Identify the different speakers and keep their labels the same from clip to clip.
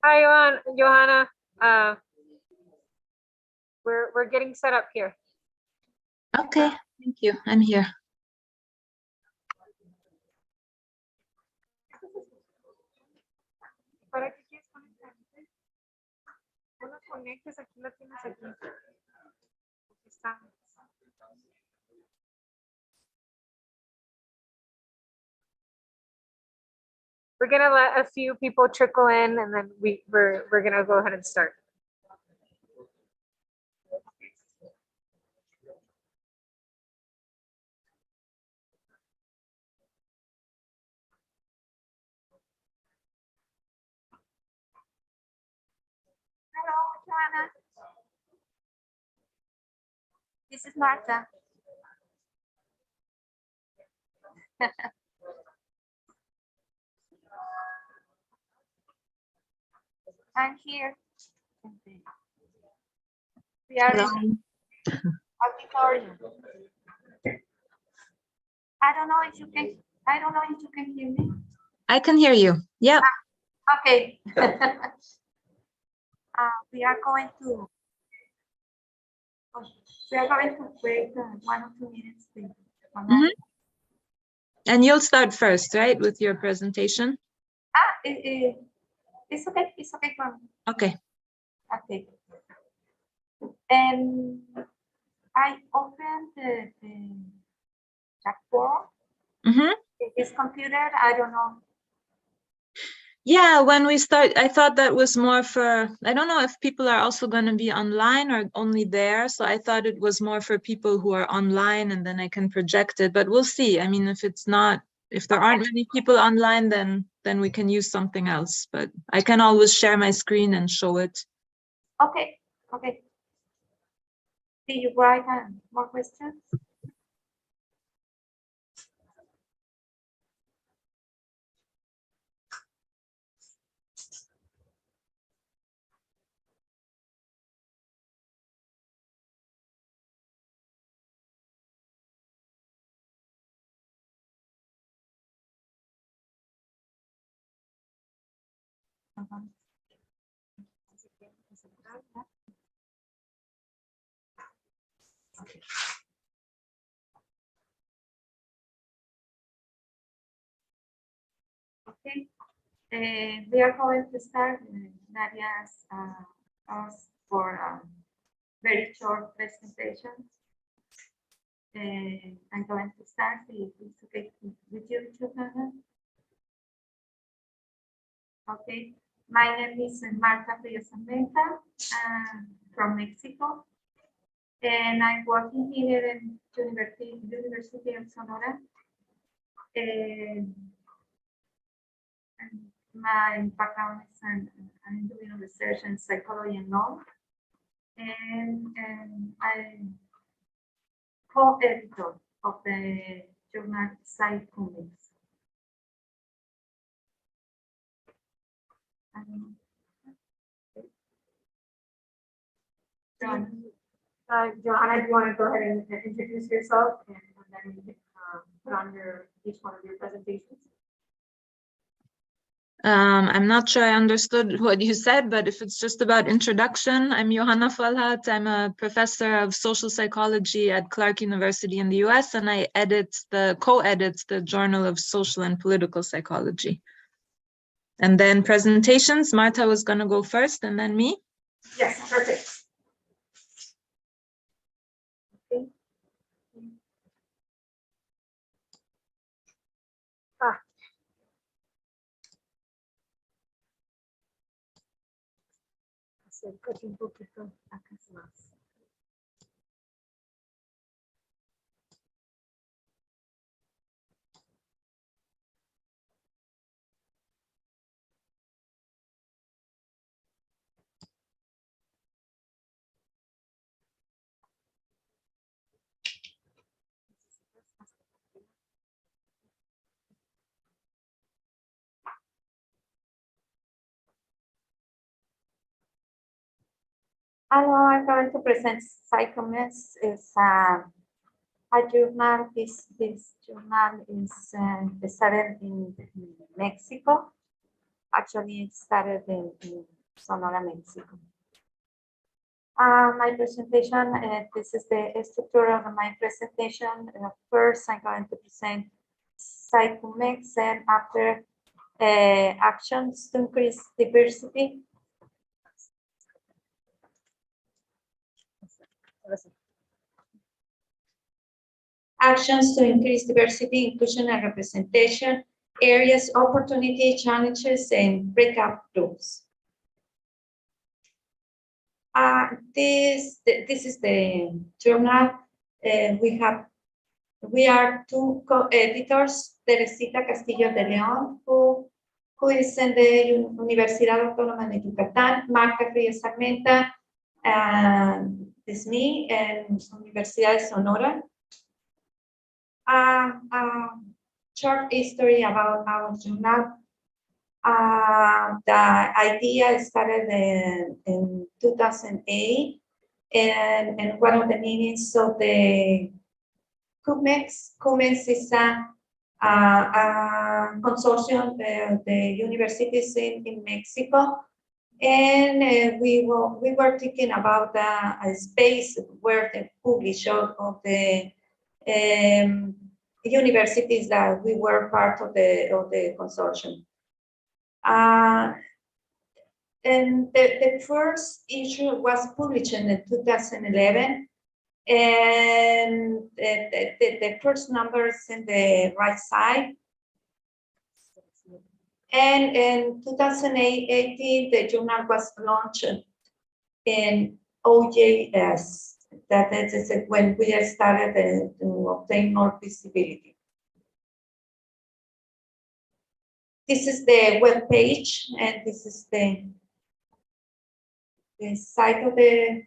Speaker 1: Hi, Johanna. We're getting set up here.
Speaker 2: Okay, thank you. I'm here.
Speaker 1: ¿Para qué quieres conectarte? No lo conectes, aquí lo tienes aquí. Aquí está. We're gonna let a few people trickle in, and then we're gonna go ahead and start.
Speaker 3: Hello, Joanna. This is Martha. I'm here. We are auditorium. I don't know if you can hear me.
Speaker 2: I can hear you. Yeah.
Speaker 3: Okay. We are going to wait 1 or 2 minutes.
Speaker 2: And you'll start first, right, with your presentation?
Speaker 3: It's okay. It's okay for me.
Speaker 2: Okay.
Speaker 3: Okay. And I opened the chatbot.
Speaker 2: Mm-hmm.
Speaker 3: This computer, I don't know.
Speaker 2: Yeah, when we start, I thought that was more for, I don't know if people are also going to be online or only there. So I thought it was more for people who are online and then I can project it, but we'll see. I mean, if it's not, if there aren't many people online, then we can use something else, but I can always share my screen and show it.
Speaker 3: Okay. Okay. Did you write more questions? Okay. We are going to start Nadia's us for very short presentation. I'm going to start. If it's okay with you, Johanna. Okay. My name is Marta Frias-Armenta, from Mexico, and I'm working here in University of Sonora. And my background is I'm doing research in psychology and law, and I'm co-editor of the journal Psychomics.
Speaker 1: Johanna, do you want to go ahead and introduce yourself and then you can put on each one of your presentations?
Speaker 2: I'm not sure I understood what you said, but if it's just about introduction, I'm Johanna Falhat. I'm a professor of social psychology at Clark University in the US, and I co-edit the Journal of Social and Political Psychology. And then presentations, Marta was going to go first and then me.
Speaker 1: Yes, perfect. Okay. Acércate un poquito acá más.
Speaker 3: Hello, I'm going to present Psychomics. It's a journal. This journal is started in Mexico. Actually, it started in Sonora, Mexico. My presentation, this is the structure of my presentation. First, I'm going to present Psychomics, and after actions to increase diversity. Actions to increase diversity, inclusion, and representation, areas, opportunity, challenges, and breakout groups. This is the journal. We are two co-editors, Teresita Castillo de León, who is in the Universidad Autónoma de Yucatán, Marta Frias-Armenta, and this me, and Universidad de Sonora. Short history about our journal. The idea started in 2008, and one of the meanings of the CUMEX is a consortium of the universities in Mexico, and we were thinking about a space where the publish of the universities that we were part of the consortium. And the first issue was published in 2011, and the first numbers in the right side. And in 2018, the journal was launched in OJS. That is when we started to obtain more visibility. This is the web page, and this is the site of the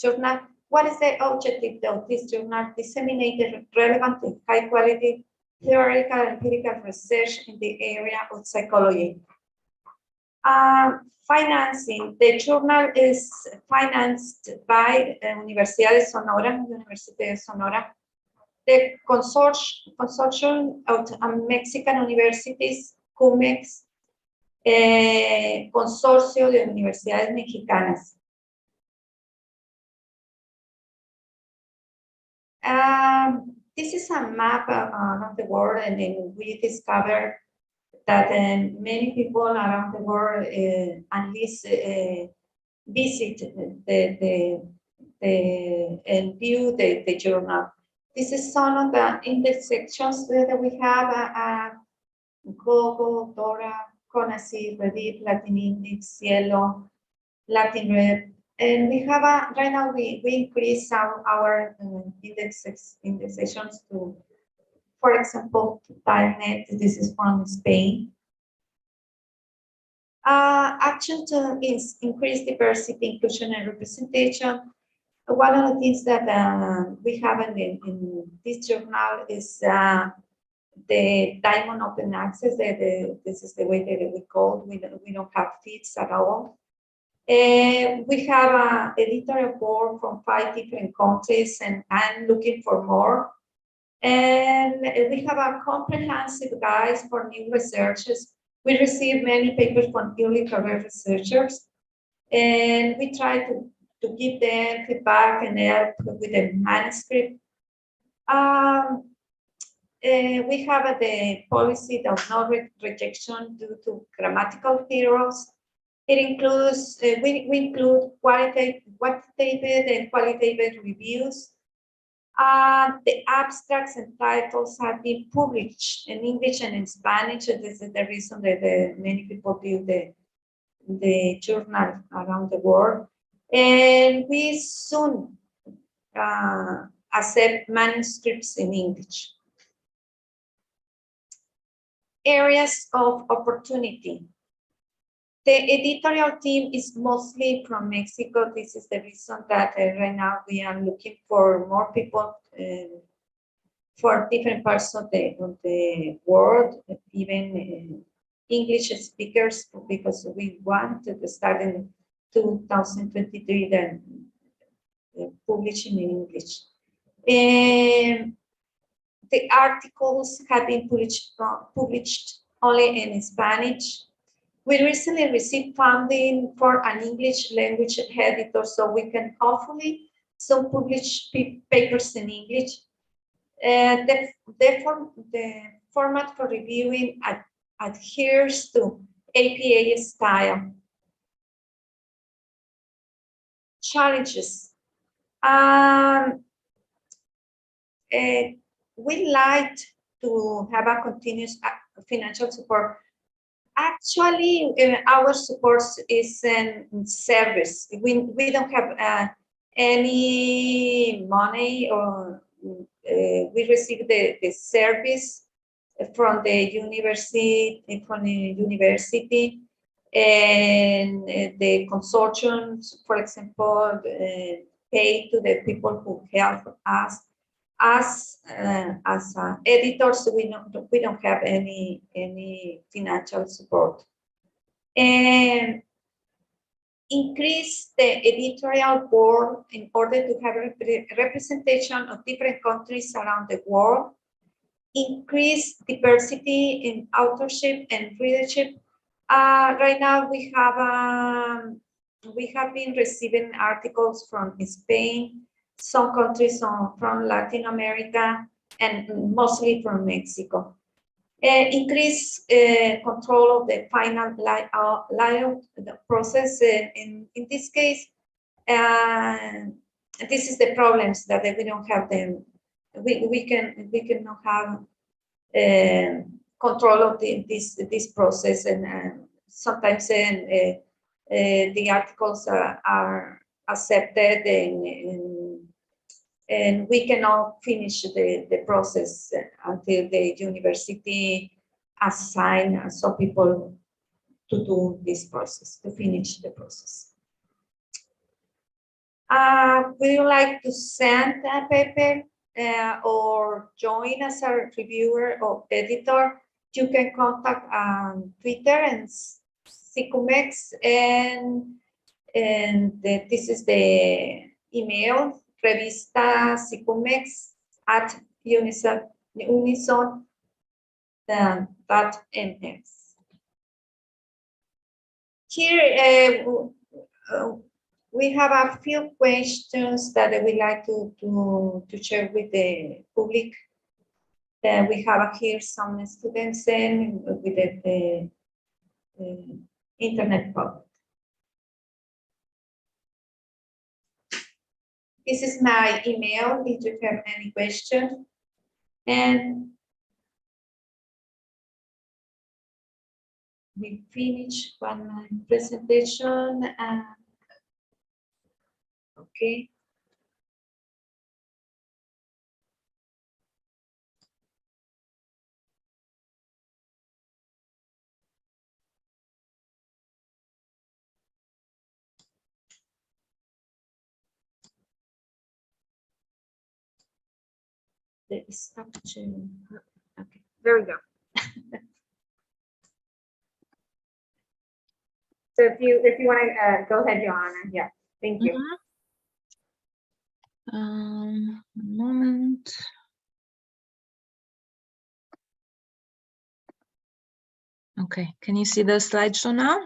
Speaker 3: journal. What is the objective of this journal? Disseminate the relevant and high quality theoretical and empirical research in the area of psychology. Financing. The journal is financed by the Universidad de Sonora, University of Sonora, the consortium of Mexican universities, CUMEX, Consorcio de Universidades Mexicanas. This is a map of the world, and then we discovered that many people around the world at least visit and view the journal. This is some of the index sections that we have: Global, Dora, CONACYT, Reddit, Latin Index, Cielo, Latin Red. And we have right now we increase our indexations to, for example, TimeNet. This is from Spain. Action to increase diversity, inclusion, and representation. One of the things that we have in this journal is the Diamond Open Access. This is the way that we call it. We don't have feeds at all. We have an editorial board from 5 different countries, and I'm looking for more. And we have a comprehensive guide for new researchers. We receive many papers from early career researchers, and we try to give them feedback and help with the manuscript. We have the policy of no rejection due to grammatical errors. It includes, we include quantitative and qualitative reviews. The abstracts and titles have been published in English and in Spanish. And this is the reason that many people view the journal around the world. And we soon accept manuscripts in English. Areas of opportunity. The editorial team is mostly from Mexico. This is the reason that right now we are looking for more people for different parts of the world, even English speakers, because we want to start in 2023 then publishing in English. The articles have been published only in Spanish. We recently received funding for an English language editor, so we can hopefully soon publish papers in English. The format for reviewing adheres to APA style. Challenges. We like to have a continuous financial support. Actually, our support is in service. We don't have any money, or we receive the service from the university, and the consortiums, for example, pay to the people who help us. As editors, we don't have any financial support. And increase the editorial board in order to have representation of different countries around the world. Increase diversity in authorship and readership. Right now we have been receiving articles from Spain, some countries from Latin America, and mostly from Mexico. Increase control of the final layout the process. In this case, this is the problems that we don't have them. We cannot have control of this process, and sometimes the articles are accepted and we cannot finish the process until the university assign some people to do this process, to finish the process. Would you like to send a paper or join as a reviewer or editor? You can contact Twitter and Sicumex, and this is the email, revista sicumex@unison.mx. Here we have a few questions that we like to share with the public. We have here some students and with the internet public. This is my email if you have any question. And we finish one presentation. Okay. The structure. Okay,
Speaker 1: There we go. So if you want to go ahead, Joanna. Yeah, thank you.
Speaker 2: One moment. Okay, can you see the slideshow now?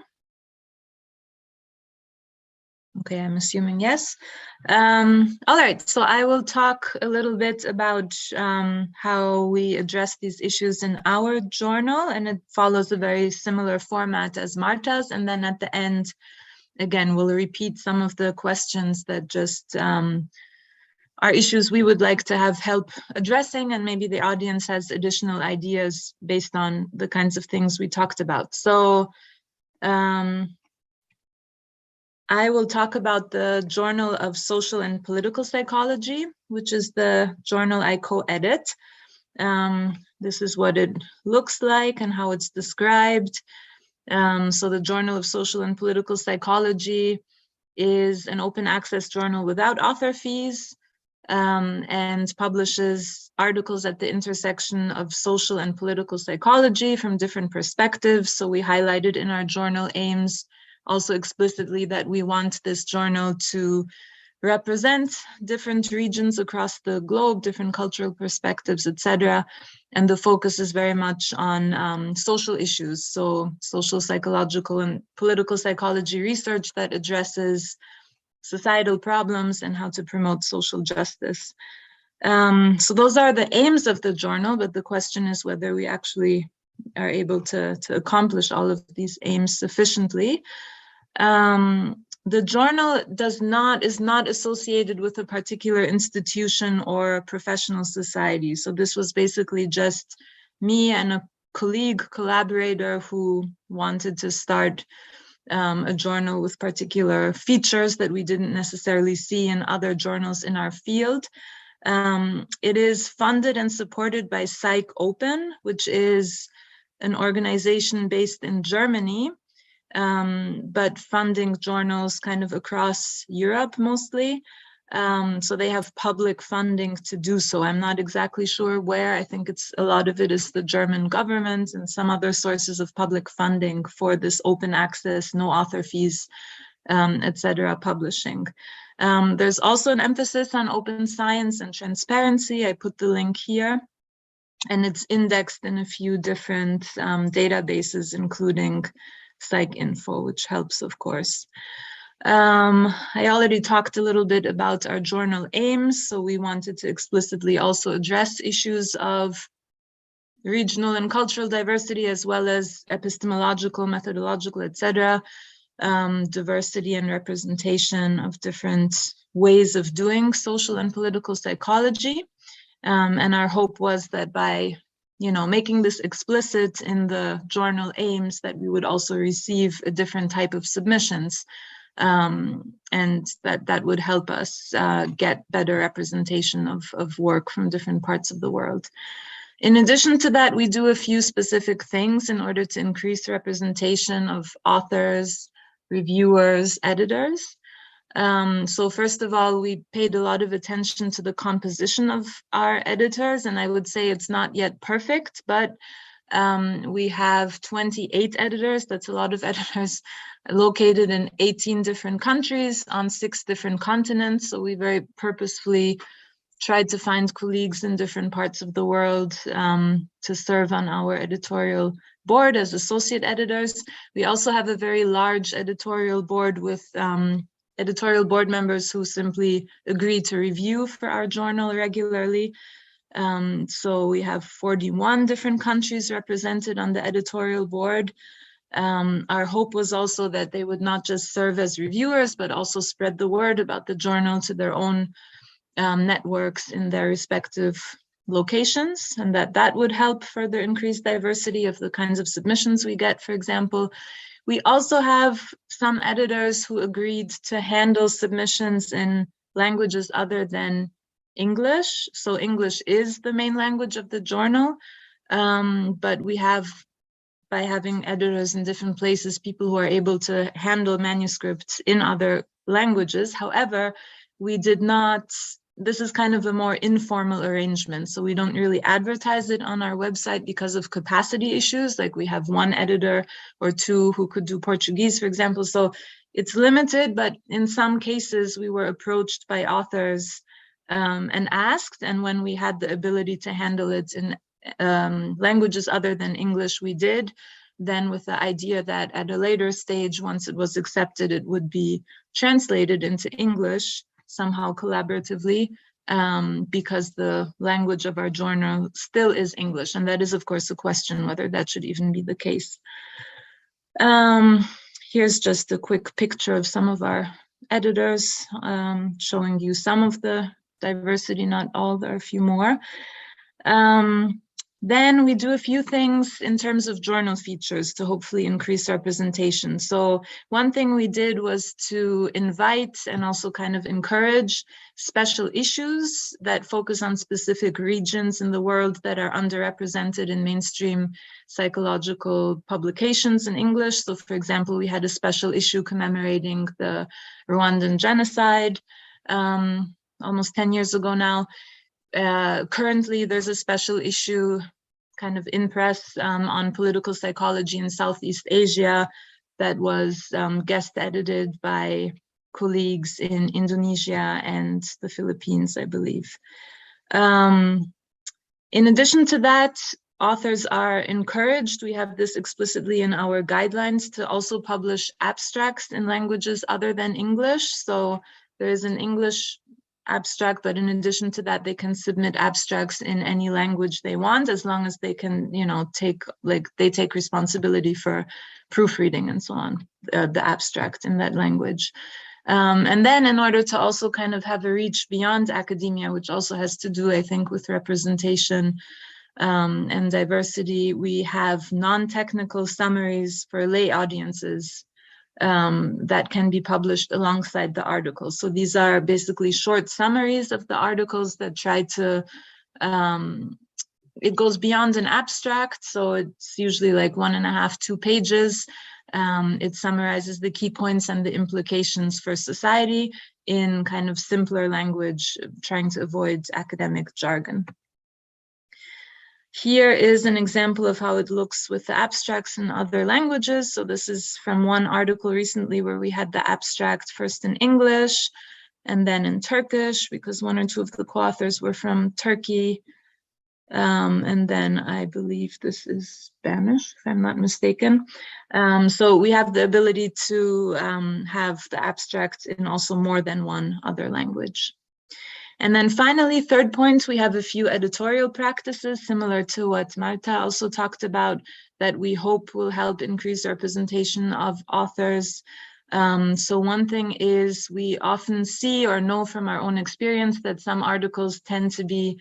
Speaker 2: Okay, I'm assuming yes. All right, so I will talk a little bit about how we address these issues in our journal, and it follows a very similar format as Marta's. And then at the end, again, we'll repeat some of the questions that just are issues we would like to have help addressing, and maybe the audience has additional ideas based on the kinds of things we talked about. So I will talk about the Journal of Social and Political Psychology, which is the journal I co-edit. This is what it looks like and how it's described. So the Journal of Social and Political Psychology is an open access journal without author fees, and publishes articles at the intersection of social and political psychology from different perspectives. So we highlighted in our journal aims also explicitly that we want this journal to represent different regions across the globe, different cultural perspectives, etc. And the focus is very much on social issues, so social, psychological, and political psychology research that addresses societal problems and how to promote social justice. So those are the aims of the journal, but the question is whether we actually are able to accomplish all of these aims sufficiently. The journal is not associated with a particular institution or professional society. So this was basically just me and a collaborator who wanted to start a journal with particular features that we didn't necessarily see in other journals in our field. It is funded and supported by Psych Open, which is an organization based in Germany, but funding journals kind of across Europe mostly. So they have public funding to do so. I'm not exactly sure where. I think a lot of it is the German government and some other sources of public funding for this open access, no author fees, etc. publishing. There's also an emphasis on open science and transparency. I put the link here, and it's indexed in a few different databases, including PsycInfo, which helps, of course. I already talked a little bit about our journal aims, so we wanted to explicitly also address issues of regional and cultural diversity, as well as epistemological, methodological, etc., diversity and representation of different ways of doing social and political psychology. And our hope was that by making this explicit in the journal aims, that we would also receive a different type of submissions, and that would help us get better representation of work from different parts of the world. In addition to that, we do a few specific things in order to increase representation of authors, reviewers, editors. So first of all, we paid a lot of attention to the composition of our editors, and I would say it's not yet perfect, but we have 28 editors. That's a lot of editors located in 18 different countries on 6 different continents. So we very purposefully tried to find colleagues in different parts of the world to serve on our editorial board as associate editors. We also have a very large editorial board with editorial board members who simply agree to review for our journal regularly. So we have 41 different countries represented on the editorial board. Our hope was also that they would not just serve as reviewers, but also spread the word about the journal to their own networks in their respective locations, and that would help further increase diversity of the kinds of submissions we get, for example. We also have some editors who agreed to handle submissions in languages other than English. So English is the main language of the journal, but we have, by having editors in different places, people who are able to handle manuscripts in other languages. However, we did not, this is kind of a more informal arrangement, so we don't really advertise it on our website because of capacity issues. Like we have 1 editor or 2 who could do Portuguese, for example. So it's limited, but in some cases we were approached by authors and asked, and when we had the ability to handle it in languages other than English, we did. Then with the idea that at a later stage, once it was accepted, it would be translated into English somehow collaboratively, because the language of our journal still is English. And that is, of course, a question whether that should even be the case. Here's just a quick picture of some of our editors, showing you some of the diversity, not all, there are a few more. Then we do a few things in terms of journal features to hopefully increase representation. So one thing we did was to invite and also kind of encourage special issues that focus on specific regions in the world that are underrepresented in mainstream psychological publications in English. So for example, we had a special issue commemorating the Rwandan genocide almost 10 years ago now. Currently, there's a special issue kind of in press on political psychology in Southeast Asia that was guest edited by colleagues in Indonesia and the Philippines, I believe. In addition to that, authors are encouraged, we have this explicitly in our guidelines, to also publish abstracts in languages other than English. So there is an English abstract, but in addition to that, they can submit abstracts in any language they want, as long as they can, take responsibility for proofreading and so on, the abstract in that language. And then in order to also kind of have a reach beyond academia, which also has to do, I think, with representation and diversity, we have non-technical summaries for lay audiences that can be published alongside the articles. So these are basically short summaries of the articles that try to, it goes beyond an abstract, so it's usually like 1.5, 2 pages. It summarizes the key points and the implications for society in kind of simpler language, trying to avoid academic jargon. Here is an example of how it looks with the abstracts in other languages. So this is from one article recently where we had the abstract first in English and then in Turkish, because 1 or 2 of the co-authors were from Turkey. And then I believe this is Spanish, if I'm not mistaken. So we have the ability to have the abstract in also more than one other language. And then finally, third point, we have a few editorial practices similar to what Marta also talked about that we hope will help increase representation of authors. So one thing is we often see or know from our own experience that some articles tend to be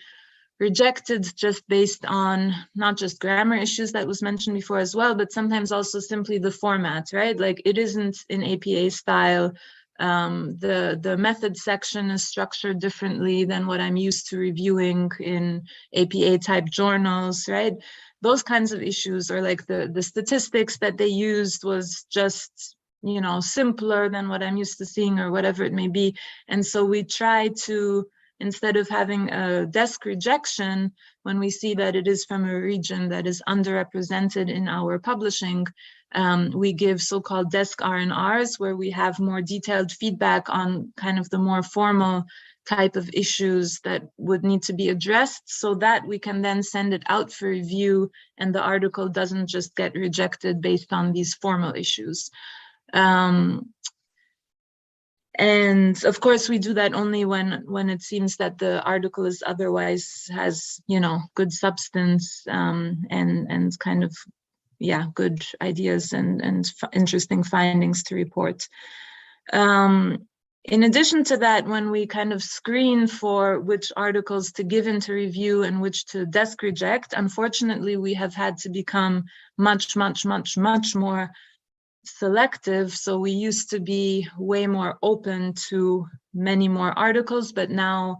Speaker 2: rejected just based on not just grammar issues that was mentioned before as well, but sometimes also simply the format, right? Like it isn't in APA style. The method section is structured differently than what I'm used to reviewing in APA type journals, right? Those kinds of issues, or like the statistics that they used was just, you know, simpler than what I'm used to seeing or whatever it may be. And so we try to, instead of having a desk rejection, when we see that it is from a region that is underrepresented in our publishing, we give so-called desk R&Rs, where we have more detailed feedback on kind of the more formal type of issues that would need to be addressed, so that we can then send it out for review and the article doesn't just get rejected based on these formal issues. And of course, we do that only when it seems that the article is otherwise has, you know, good substance and kind of, yeah, good ideas and interesting findings to report. In addition to that, when we kind of screen for which articles to give into review and which to desk reject, unfortunately, we have had to become much more selective. So we used to be way more open to many more articles, but now,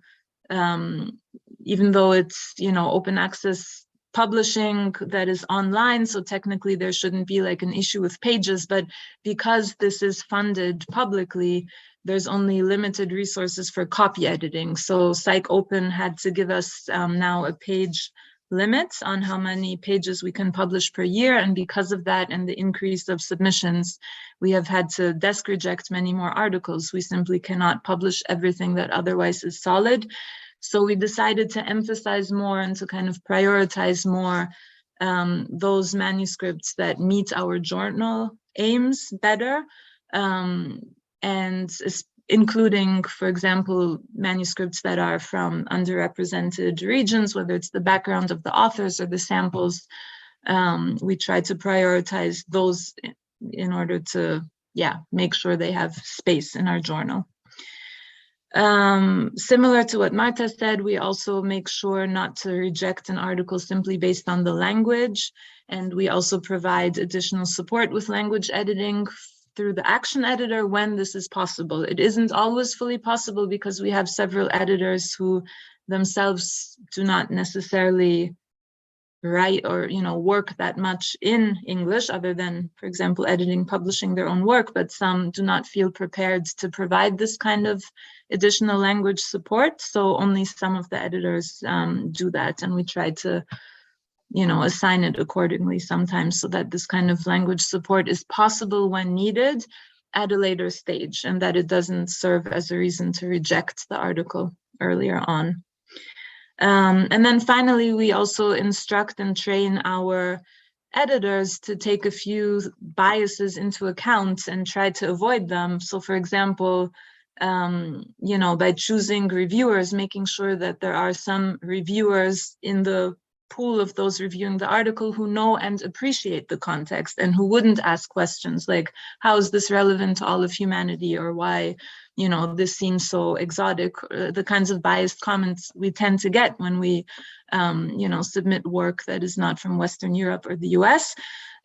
Speaker 2: even though it's, you know, open access publishing that is online, so technically there shouldn't be like an issue with pages, but because this is funded publicly, there's only limited resources for copy editing. So PsycOpen had to give us now a page limits on how many pages we can publish per year. And because of that and the increase of submissions, we have had to desk reject many more articles. We simply cannot publish everything that otherwise is solid. So we decided to emphasize more and to kind of prioritize more those manuscripts that meet our journal aims better. And including, for example, manuscripts that are from underrepresented regions, whether it's the background of the authors or the samples. We try to prioritize those in order to, yeah, make sure they have space in our journal. Similar to what Marta said, we also make sure not to reject an article simply based on the language. And we also provide additional support with language editing through the action editor when this is possible. It isn't always fully possible because we have several editors who themselves do not necessarily write or, you know, work that much in English, other than, for example, editing, publishing their own work, but some do not feel prepared to provide this kind of additional language support. So only some of the editors do that, and we try to, you know, assign it accordingly sometimes so that this kind of language support is possible when needed at a later stage, and that it doesn't serve as a reason to reject the article earlier on. And then finally, we also instruct and train our editors to take a few biases into account and try to avoid them. So for example, you know, by choosing reviewers, making sure that there are some reviewers in the pool of those reviewing the article who know and appreciate the context and who wouldn't ask questions like, how is this relevant to all of humanity, or why, you know, this seems so exotic, the kinds of biased comments we tend to get when we, you know, submit work that is not from Western Europe or the US.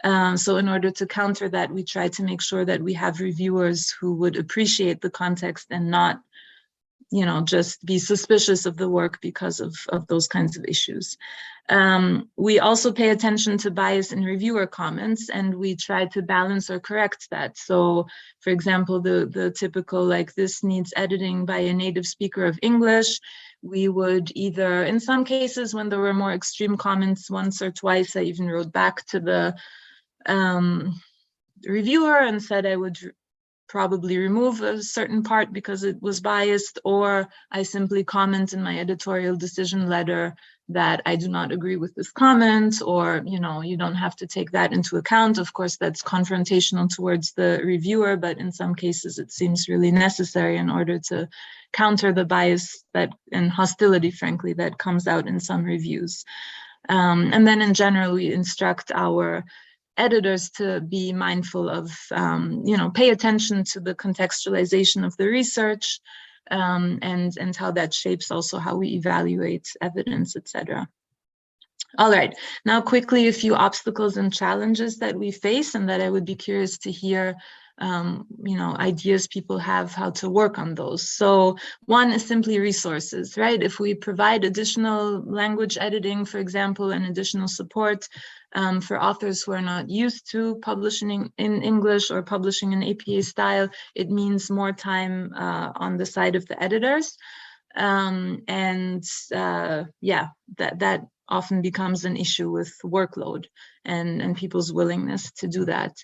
Speaker 2: So in order to counter that, we try to make sure that we have reviewers who would appreciate the context and not, you know, just be suspicious of the work because of those kinds of issues. We also pay attention to bias in reviewer comments, and we try to balance or correct that. So, for example, the typical, like, this needs editing by a native speaker of English, we would either, in some cases when there were more extreme comments, once or twice, I even wrote back to the reviewer and said I would probably remove a certain part because it was biased, or I simply comment in my editorial decision letter that I do not agree with this comment, or, you know, you don't have to take that into account. Of course, that's confrontational towards the reviewer, but in some cases it seems really necessary in order to counter the bias that and hostility, frankly, that comes out in some reviews. And then in general, we instruct our editors to be mindful of, you know, pay attention to the contextualization of the research, and how that shapes also how we evaluate evidence, etc. All right, now quickly a few obstacles and challenges that we face and that I would be curious to hear, you know, ideas people have how to work on those. So one is simply resources, right? If we provide additional language editing, for example, and additional support for authors who are not used to publishing in English or publishing in APA style, it means more time on the side of the editors. Yeah, that often becomes an issue with workload and people's willingness to do that.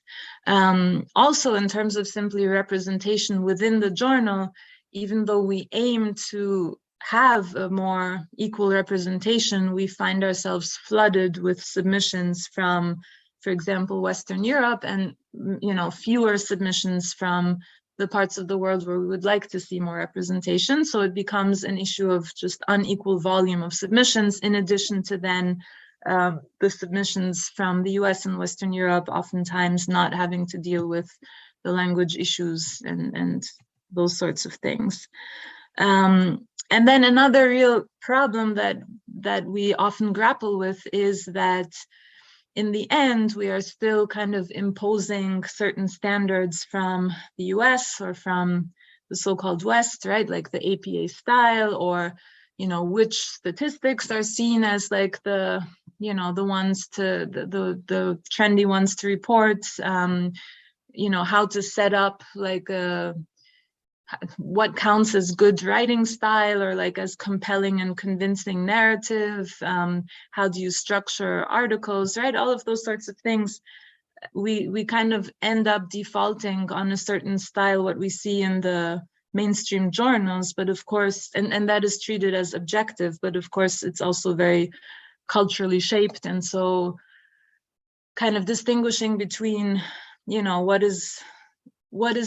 Speaker 2: Also, in terms of simply representation within the journal, even though we aim to have a more equal representation, we find ourselves flooded with submissions from, for example, Western Europe, and, you know, fewer submissions from the parts of the world where we would like to see more representation. So it becomes an issue of just unequal volume of submissions, in addition to then the submissions from the US and Western Europe oftentimes not having to deal with the language issues and those sorts of things. And then another real problem that we often grapple with is that in the end, we are still kind of imposing certain standards from the US or from the so-called West, right? Like the APA style, or, you know, which statistics are seen as like the, you know, the ones to, the trendy ones to report, you know, how to set up like a, what counts as good writing style or like as compelling and convincing narrative, how do you structure articles, right? All of those sorts of things. We kind of end up defaulting on a certain style, what we see in the mainstream journals, but of course, and that is treated as objective, but of course it's also very culturally shaped. And so kind of distinguishing between, you know, what is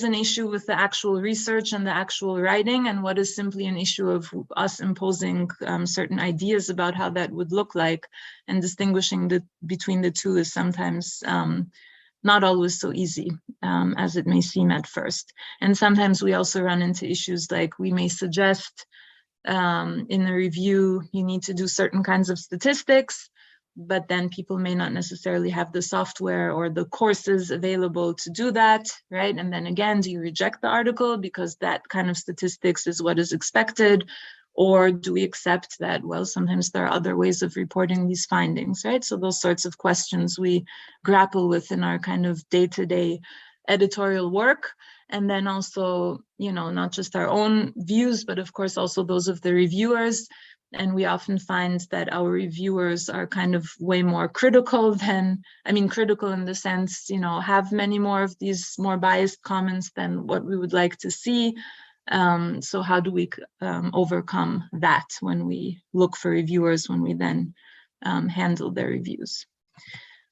Speaker 2: an issue with the actual research and the actual writing, and what is simply an issue of us imposing certain ideas about how that would look like, and distinguishing between the two is sometimes not always so easy as it may seem at first. And sometimes we also run into issues like we may suggest in the review, you need to do certain kinds of statistics, but then people may not necessarily have the software or the courses available to do that, right? And then again, do you reject the article because that kind of statistics is what is expected? Or do we accept that, well, sometimes there are other ways of reporting these findings, right? So those sorts of questions we grapple with in our kind of day-to-day editorial work. And then also, you know, not just our own views, but of course also those of the reviewers. And we often find that our reviewers are kind of way more critical than, I mean, critical in the sense, you know, have many more of these more biased comments than what we would like to see. So how do we overcome that when we look for reviewers, when we then handle their reviews?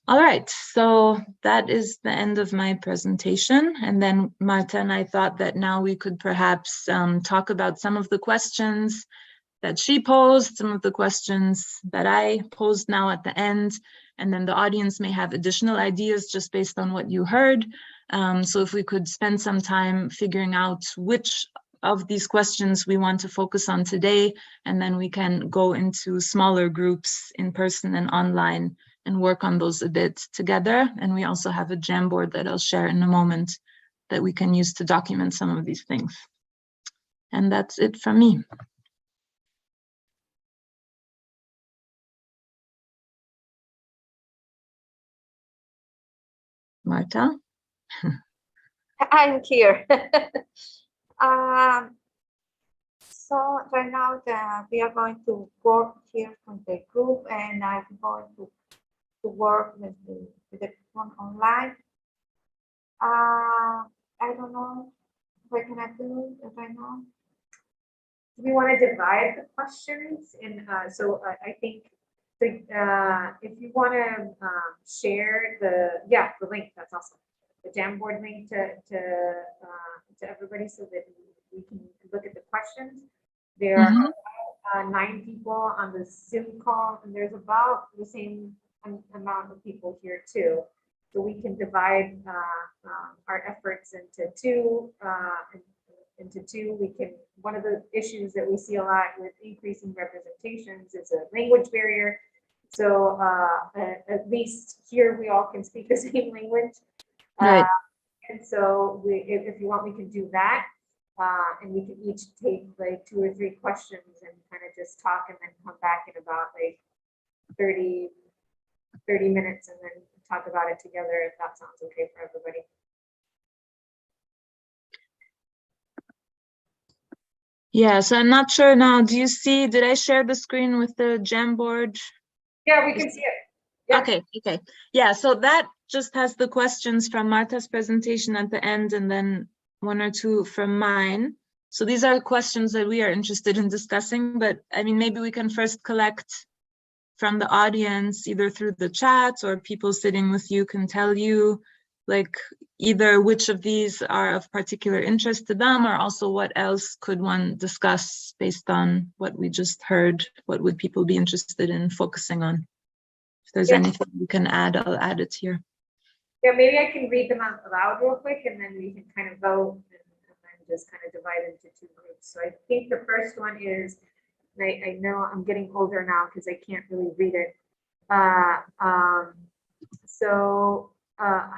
Speaker 2: All right, so that is the end of my presentation. And then Marta and I thought that now we could perhaps talk about some of the questions that she posed, some of the questions that I posed now at the end, and then the audience may have additional ideas just based on what you heard. So if we could spend some time figuring out which of these questions we want to focus on today, and then we can go into smaller groups in person and online and work on those a bit together. And we also have a Jamboard that I'll share in a moment that we can use to document some of these things. And that's it from me. Marta?
Speaker 3: I'm here. So right now we are going to work here from the group, and I'm going to work with the one online. I don't know what can I do right now?
Speaker 1: Do we want to divide the questions? And so I think if you want to share the link, that's awesome. The Jamboard link to everybody so that we can look at the questions. There are 9 people on the Zoom call, and there's about the same amount of people here too. So we can divide our efforts into two. We can, one of the issues that we see a lot with increasing representations is a language barrier. So at least here we all can speak the same language.
Speaker 2: Right.
Speaker 1: And so if you want, we can do that. And we can each take like 2 or 3 questions and kind of just talk and then come back in about like 30 minutes and then talk about it together if that sounds okay for everybody.
Speaker 2: Yeah, so I'm not sure now. Do you see, did I share the screen with the Jamboard?
Speaker 1: Yeah, we can see it. Yeah.
Speaker 2: Okay. Yeah, so that just has the questions from Marta's presentation at the end and then 1 or 2 from mine. So these are questions that we are interested in discussing, but I mean, maybe we can first collect from the audience, either through the chat or people sitting with you can tell you like either which of these are of particular interest to them, or also what else could one discuss based on what we just heard. What would people be interested in focusing on? If there's anything you can add, I'll add it here.
Speaker 1: Yeah, maybe I can read them out loud real quick and then we can kind of vote and then just kind of divide into 2 groups. So I think the first one is, I know I'm getting older now because I can't really read it.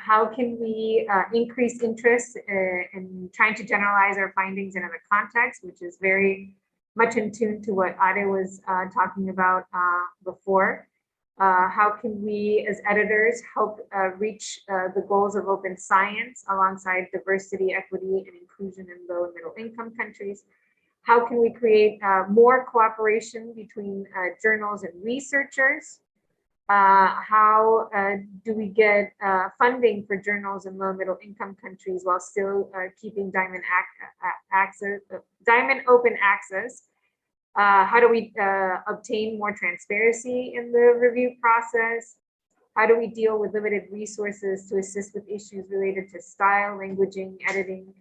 Speaker 1: How can we increase interest in trying to generalize our findings in other contexts, which is very much in tune to what Ade was talking about before. How can we as editors help reach the goals of open science alongside diversity, equity, and inclusion in low and middle income countries? How can we create more cooperation between journals and researchers? How do we get funding for journals in low and middle income countries while still keeping diamond open access? How do we obtain more transparency in the review process? How do we deal with limited resources to assist with issues related to style, languaging, editing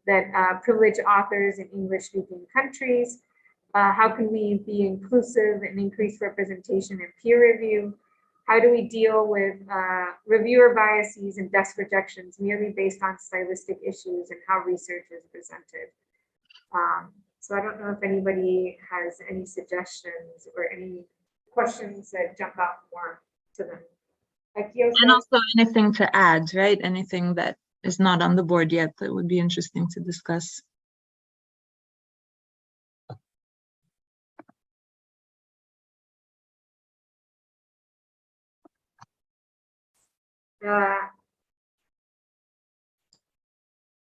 Speaker 1: that privilege authors in English-speaking countries? How can we be inclusive and increase representation in peer review? How do we deal with reviewer biases and desk rejections merely based on stylistic issues and how research is presented? So I don't know if anybody has any suggestions or any questions that jump out more to them.
Speaker 2: And also anything to add, right? Anything that is not on the board yet that would be interesting to discuss.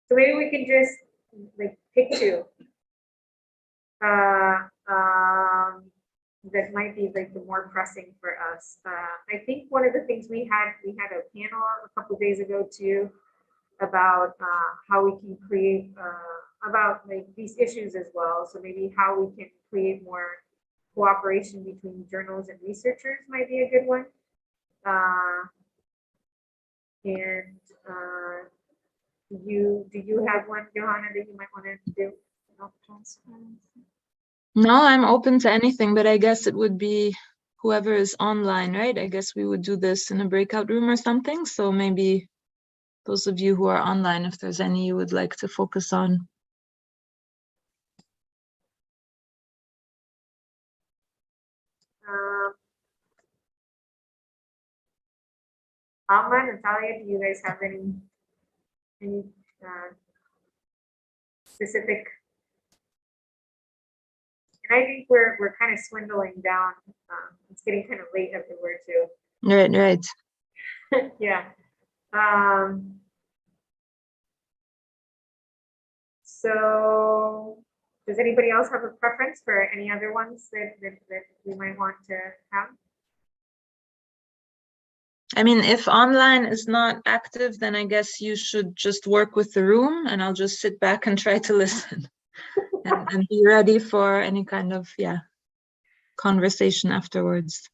Speaker 1: So maybe we can just like pick 2 that might be like the more pressing for us. I think one of the things we had a panel a couple of days ago too about how we can create about like these issues as well. So maybe how we can create more cooperation between journals and researchers might be a good one. Do you have one, Johanna, that you might want to do?
Speaker 2: No, I'm open to anything, but I guess it would be whoever is online, right? I guess we would do this in a breakout room or something. So maybe those of you who are online, if there's any you would like to focus on.
Speaker 1: Alma, Natalia, do you guys have any specific? And I think we're kind of swindling down. It's getting kind of late everywhere too.
Speaker 2: Right.
Speaker 1: Yeah. So does anybody else have a preference for any other ones that we might want to have?
Speaker 2: I mean, if online is not active, then I guess you should just work with the room and I'll just sit back and try to listen and be ready for any kind of, yeah, conversation afterwards.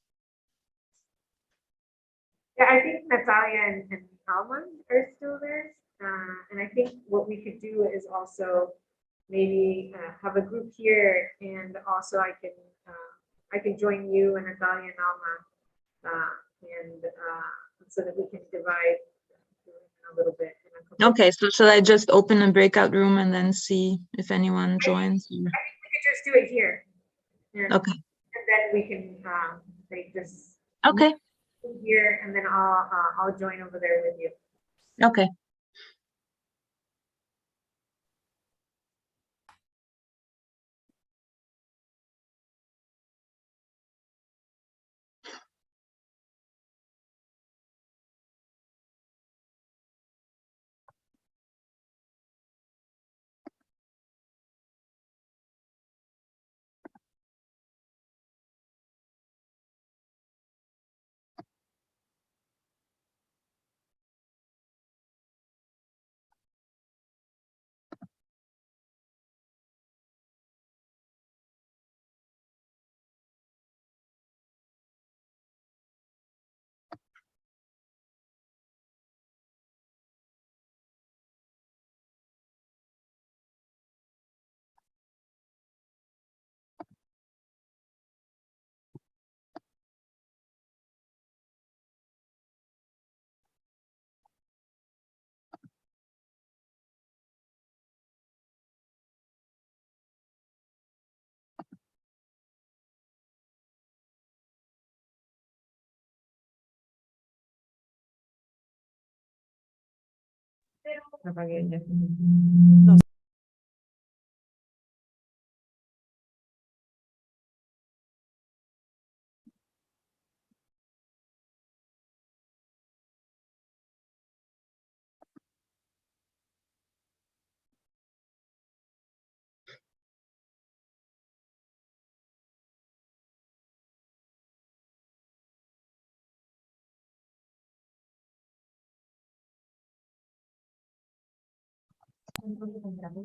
Speaker 1: Yeah, I think Natalia and Alma are still there. And I think what we could do is also maybe have a group here, and also I can join you and Natalia and Alma, and so that we can divide a little bit.
Speaker 2: Okay, so shall I just open a breakout room and then see if anyone joins?
Speaker 1: I think we could just do it here. And,
Speaker 2: Okay.
Speaker 1: And then we can like just
Speaker 2: Okay.
Speaker 1: here, and then I'll join over there with you.
Speaker 2: Okay.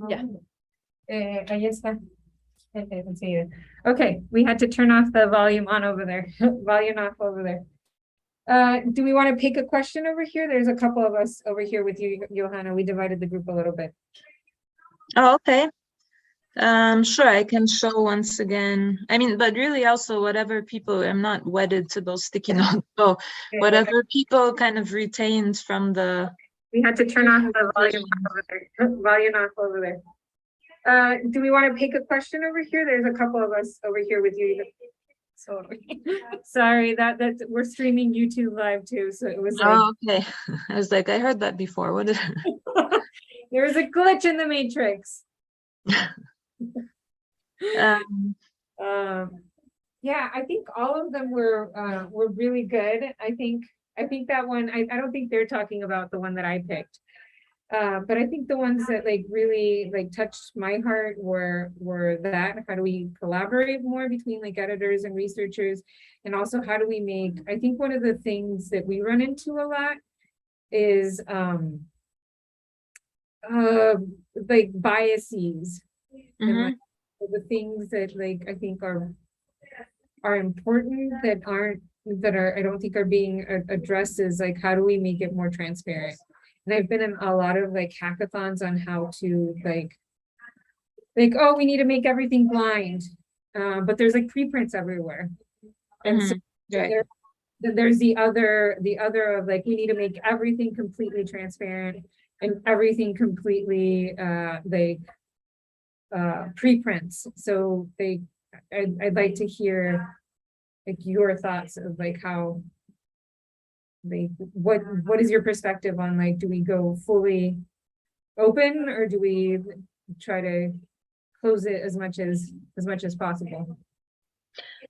Speaker 1: Yeah. Ahí está. Okay, we had to turn off the volume on over there. Volume off over there. Do we want to pick a question over here? There's a couple of us over here with you, Johanna. We divided the group a little bit.
Speaker 2: Oh, okay. Sure, I can show once again. I mean, but really also whatever people, I'm not wedded to those sticky notes. So whatever people kind of retained from the.
Speaker 1: We had to turn off the volume over there. Volume off over there. Do we want to pick a question over here? There's a couple of us over here with you. Sorry, that we're streaming YouTube live too, so it was like,
Speaker 2: oh, okay. I was like, I heard that before. What is
Speaker 1: there was a glitch in the matrix. Yeah, I think all of them were really good. I think that one, I don't think they're talking about the one that I picked. But I think the ones that like really like touched my heart were that how do we collaborate more between like editors and researchers, and also how do we make, I think one of the things that we run into a lot is like biases and like the things that like I think are important that I don't think are being addressed, is like how do we make it more transparent. And I've been in a lot of like hackathons on how to like, oh, we need to make everything blind. But there's like preprints everywhere. And so there's the other of like, we need to make everything completely transparent and everything completely preprints. So I'd like to hear like your thoughts of like how like what is your perspective on like, do we go fully open or do we try to close it as much as possible?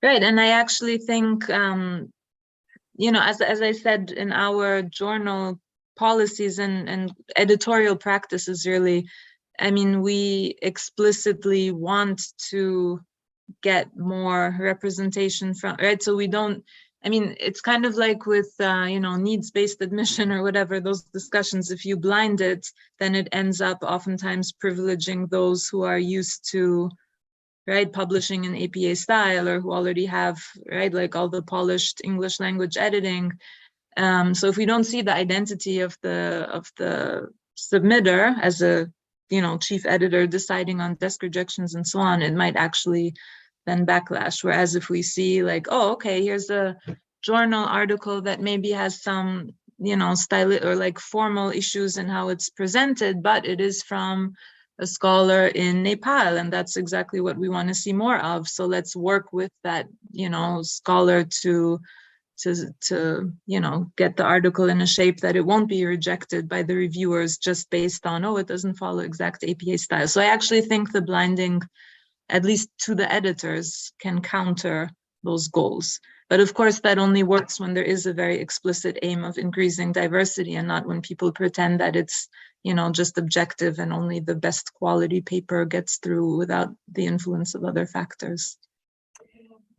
Speaker 2: Right, and I actually think you know, as I said, in our journal policies and editorial practices, really, I mean, we explicitly want to get more representation from, right? So we don't I mean, it's kind of like with, you know, needs-based admission or whatever, those discussions, if you blind it, then it ends up oftentimes privileging those who are used to, right, publishing in APA style, or who already have, right, like all the polished English language editing. So if we don't see the identity of the submitter as a, you know, chief editor deciding on desk rejections and so on, it might actually then backlash. Whereas if we see like, oh, okay, here's a journal article that maybe has some, you know, style or like formal issues in how it's presented, but it is from a scholar in Nepal, and that's exactly what we want to see more of. So let's work with that, you know, scholar to you know, get the article in a shape that it won't be rejected by the reviewers just based on, oh, it doesn't follow exact APA style. So I actually think the blinding, at least to the editors, can counter those goals. But of course, that only works when there is a very explicit aim of increasing diversity, and not when people pretend that it's, you know, just objective and only the best quality paper gets through without the influence of other factors.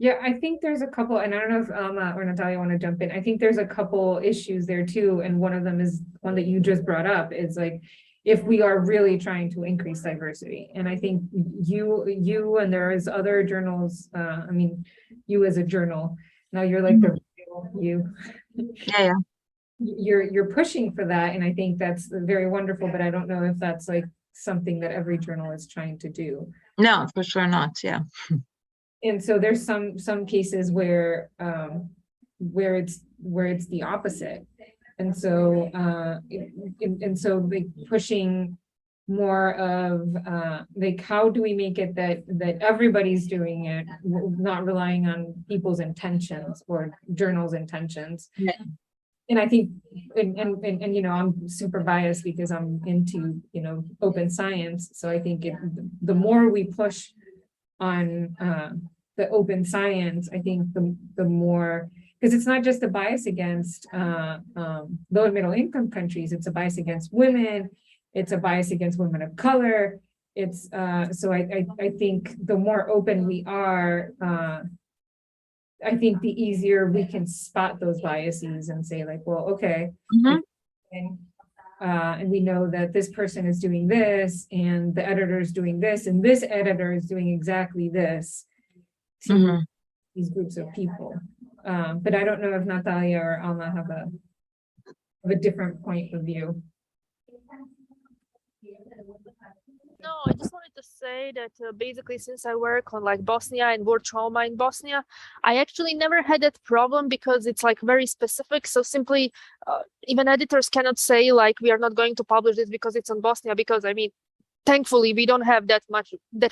Speaker 1: Yeah, I think there's a couple, and I don't know if Alma or Natalia want to jump in. I think there's a couple issues there too, and one of them is one that you just brought up, is like, if we are really trying to increase diversity. And I think you and there is other journals, I mean, you as a journal, now you're like the real you.
Speaker 2: Yeah.
Speaker 1: You're pushing for that, and I think that's very wonderful, but I don't know if that's like something that every journal is trying to do.
Speaker 2: No, for sure not, yeah.
Speaker 1: And so there's some cases where it's the opposite. And so so like pushing more of like, how do we make it that everybody's doing it, not relying on people's intentions or journals' intentions.
Speaker 2: Yeah.
Speaker 1: And I think, and you know, I'm super biased because I'm into, you know, open science. So I think the more we push on the open science, I think the more, because it's not just a bias against low and middle income countries, it's a bias against women, it's a bias against women of color. It's so I think the more open we are, I think the easier we can spot those biases and say like, well, okay, and we know that this person is doing this, and the editor is doing this, and this editor is doing exactly this to these groups of people. But I don't know if Natalia or Alma have a different point of view.
Speaker 4: No, I just wanted to say that basically, since I work on like Bosnia and war trauma in Bosnia, I actually never had that problem because it's like very specific. So simply, even editors cannot say like, we are not going to publish this because it's on Bosnia, because I mean, thankfully we don't have that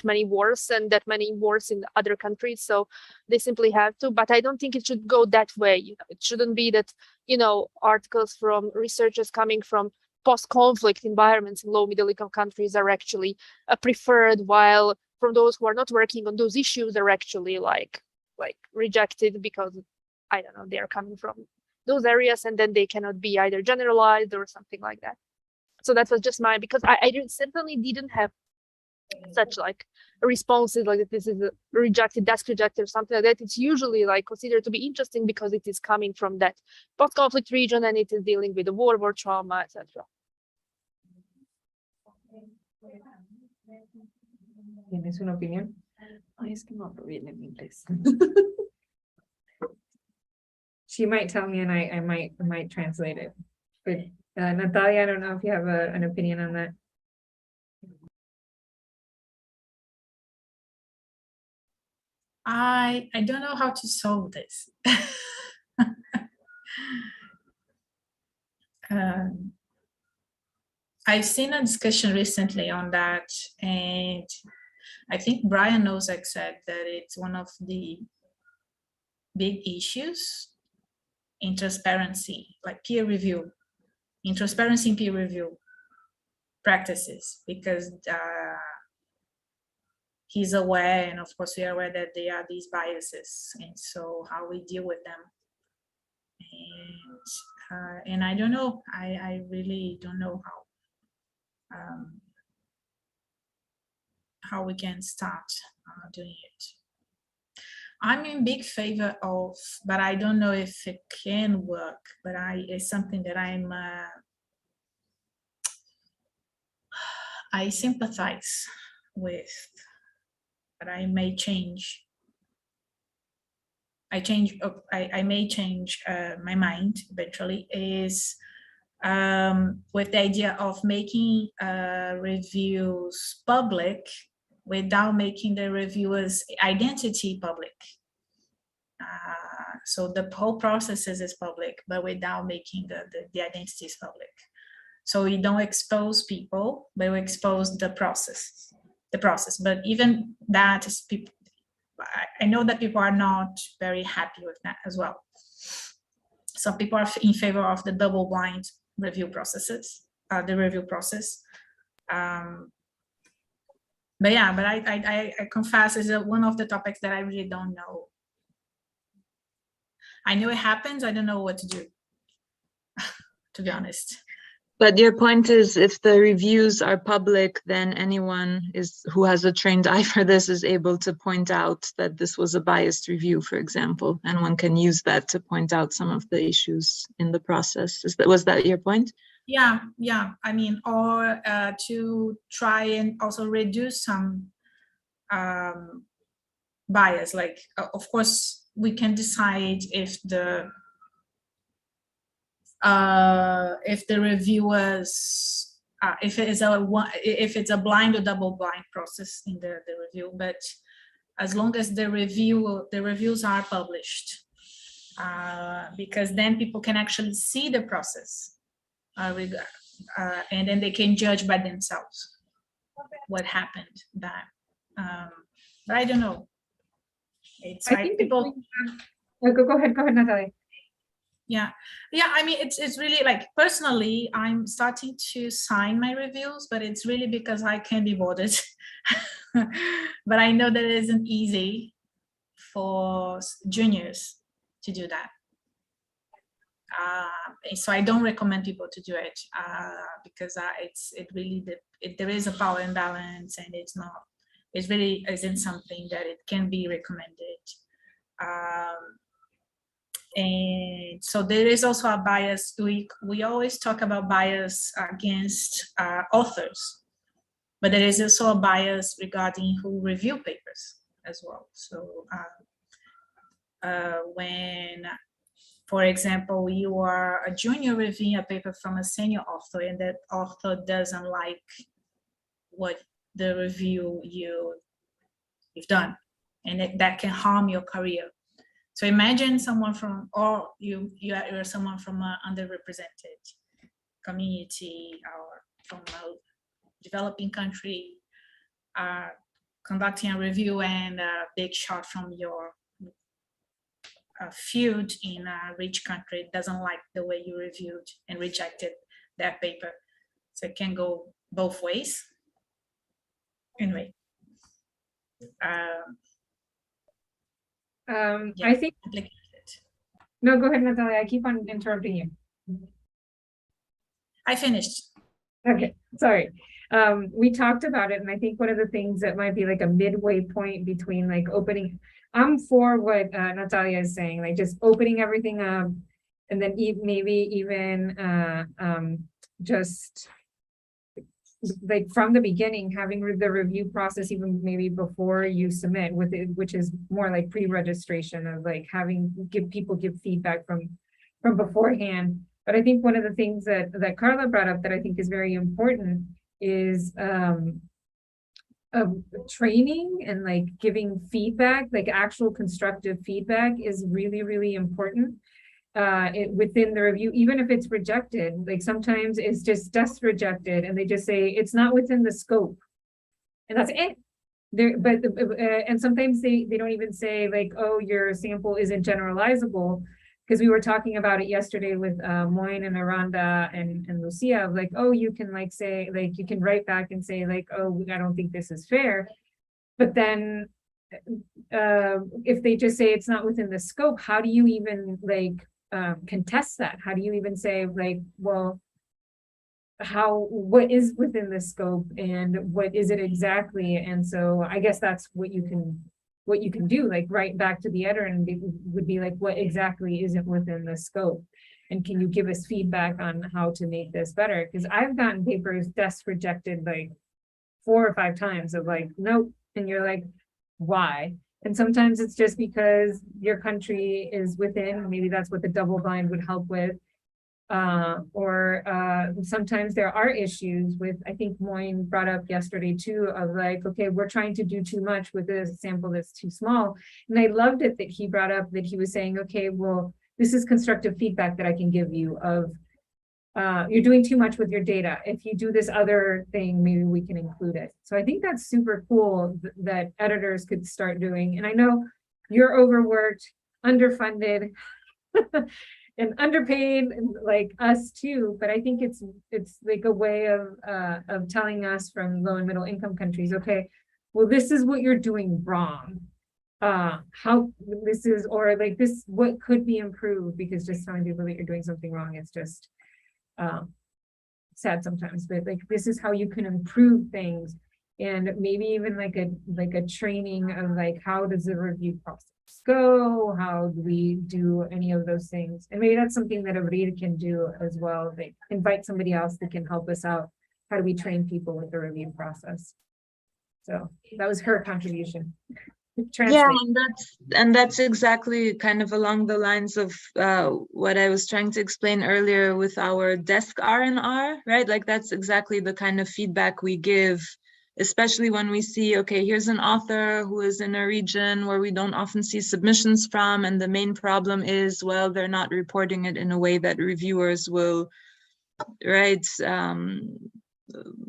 Speaker 4: many wars and that many wars in other countries, so they simply have to. But I don't think it should go that way. You know, it shouldn't be that, you know, articles from researchers coming from post-conflict environments in low middle income countries are actually preferred, while from those who are not working on those issues are actually like rejected because, I don't know, they are coming from those areas, and then they cannot be either generalized or something like that. So that was just because I certainly didn't have such like responses like that this is a rejected, that's rejected, or something like that. It's usually like considered to be interesting because it is coming from that post-conflict region and it is dealing with the war trauma, etc.
Speaker 1: ¿Tienes una opinión?
Speaker 5: Ay, es que no hablo bien en inglés.
Speaker 1: She might tell me, and I might translate it. But Natalia, I don't know if you have an opinion on that.
Speaker 5: I don't know how to solve this. I've seen a discussion recently on that, and I think Brian Nosek said that it's one of the big issues in transparency, like peer review, in transparency in peer review practices, because he's aware, and of course we are aware that there are these biases, and so how we deal with them. And I don't know, I really don't know how we can start doing it. I'm in big favor of, but I don't know if it can work, but it's something that I sympathize with, but I may change. I may change my mind eventually, is with the idea of making reviews public without making the reviewer's identity public. So the whole process is public, but without making the identities public. So we don't expose people, but we expose the process. But even that is people. I know that people are not very happy with that as well. Some people are in favor of the double-blind review processes, the review process. But yeah, but I confess is one of the topics that I really don't know. I know it happens. I don't know what to do, to be honest.
Speaker 2: But your point is, if the reviews are public, then anyone who has a trained eye for this is able to point out that this was a biased review, for example, and one can use that to point out some of the issues in the process. Was that your point?
Speaker 5: Yeah. I mean, or to try and also reduce some bias. Like, of course, we can decide if the reviewers, if it's a blind or double blind process in the review, but as long as the reviews are published, because then people can actually see the process, and then they can judge by themselves what happened. But I don't know. It's like people.
Speaker 1: Go ahead, Natalia.
Speaker 5: Yeah, I mean, it's really like, personally, I'm starting to sign my reviews, but it's really because I can't be bothered. But I know that it isn't easy for juniors to do that. So I don't recommend people to do it, because there is a power imbalance, and it really isn't something that it can be recommended. And so there is also a bias. We always talk about bias against authors, but there is also a bias regarding who review papers as well. So when, for example, you are a junior reviewing a paper from a senior author, and that author doesn't like what the review you've done, and that can harm your career. So imagine someone you're someone from an underrepresented community or from a developing country, conducting a review, and a big shot from your field in a rich country doesn't like the way you reviewed and rejected that paper. So it can go both ways. Anyway.
Speaker 1: I think, no, go ahead, Natalia. I keep on interrupting you.
Speaker 5: I finished.
Speaker 1: Okay, sorry. We talked about it, and I think one of the things that might be like a midway point between like opening, I'm for what Natalia is saying, like just opening everything up, and then maybe even just like from the beginning, having the review process even maybe before you submit with it, which is more like pre-registration of like people give feedback from beforehand. But I think one of the things that Carla brought up that I think is very important is training and like giving feedback, like actual constructive feedback is really, really important. Within the review, even if it's rejected, like sometimes it's just rejected and they just say it's not within the scope, and that's it. And sometimes they don't even say like, oh, your sample isn't generalizable, because we were talking about it yesterday with Moine and Aranda and Lucia of like, oh, you can like say, like you can write back and say like, oh, I don't think this is fair. But then if they just say it's not within the scope, how do you even like contest that? How do you even say like, well, what is within the scope and what is it exactly? And so I guess that's what you can what you can do, like write back to the editor and would be like, what exactly isn't within the scope? And can you give us feedback on how to make this better? Because I've gotten papers desk rejected like 4 or 5 times of like, nope. And you're like, why? And sometimes it's just because your country is within, maybe that's what the double blind would help with. Sometimes there are issues with, I think Moyne brought up yesterday too, of like, okay, we're trying to do too much with a sample that's too small. And I loved it that he brought up that he was saying, okay, well, this is constructive feedback that I can give you of, you're doing too much with your data. If you do this other thing, maybe we can include it. So I think that's super cool that editors could start doing. And I know you're overworked, underfunded, and underpaid, and like us too. But I think it's like a way of telling us from low and middle income countries, okay, well, this is what you're doing wrong. How this is, or like this, what could be improved, because just telling people that you're doing something wrong is just sad sometimes, but like this is how you can improve things. And maybe even like a training of like, how does the review process go? How do we do any of those things? And maybe that's something that ABRIR can do as well. Like invite somebody else that can help us out. How do we train people with the review process? So that was her contribution.
Speaker 2: Yeah, and that's exactly kind of along the lines of what I was trying to explain earlier with our desk R&R, right? Like that's exactly the kind of feedback we give, especially when we see, okay, here's an author who is in a region where we don't often see submissions from, and the main problem is, well, they're not reporting it in a way that reviewers will, right,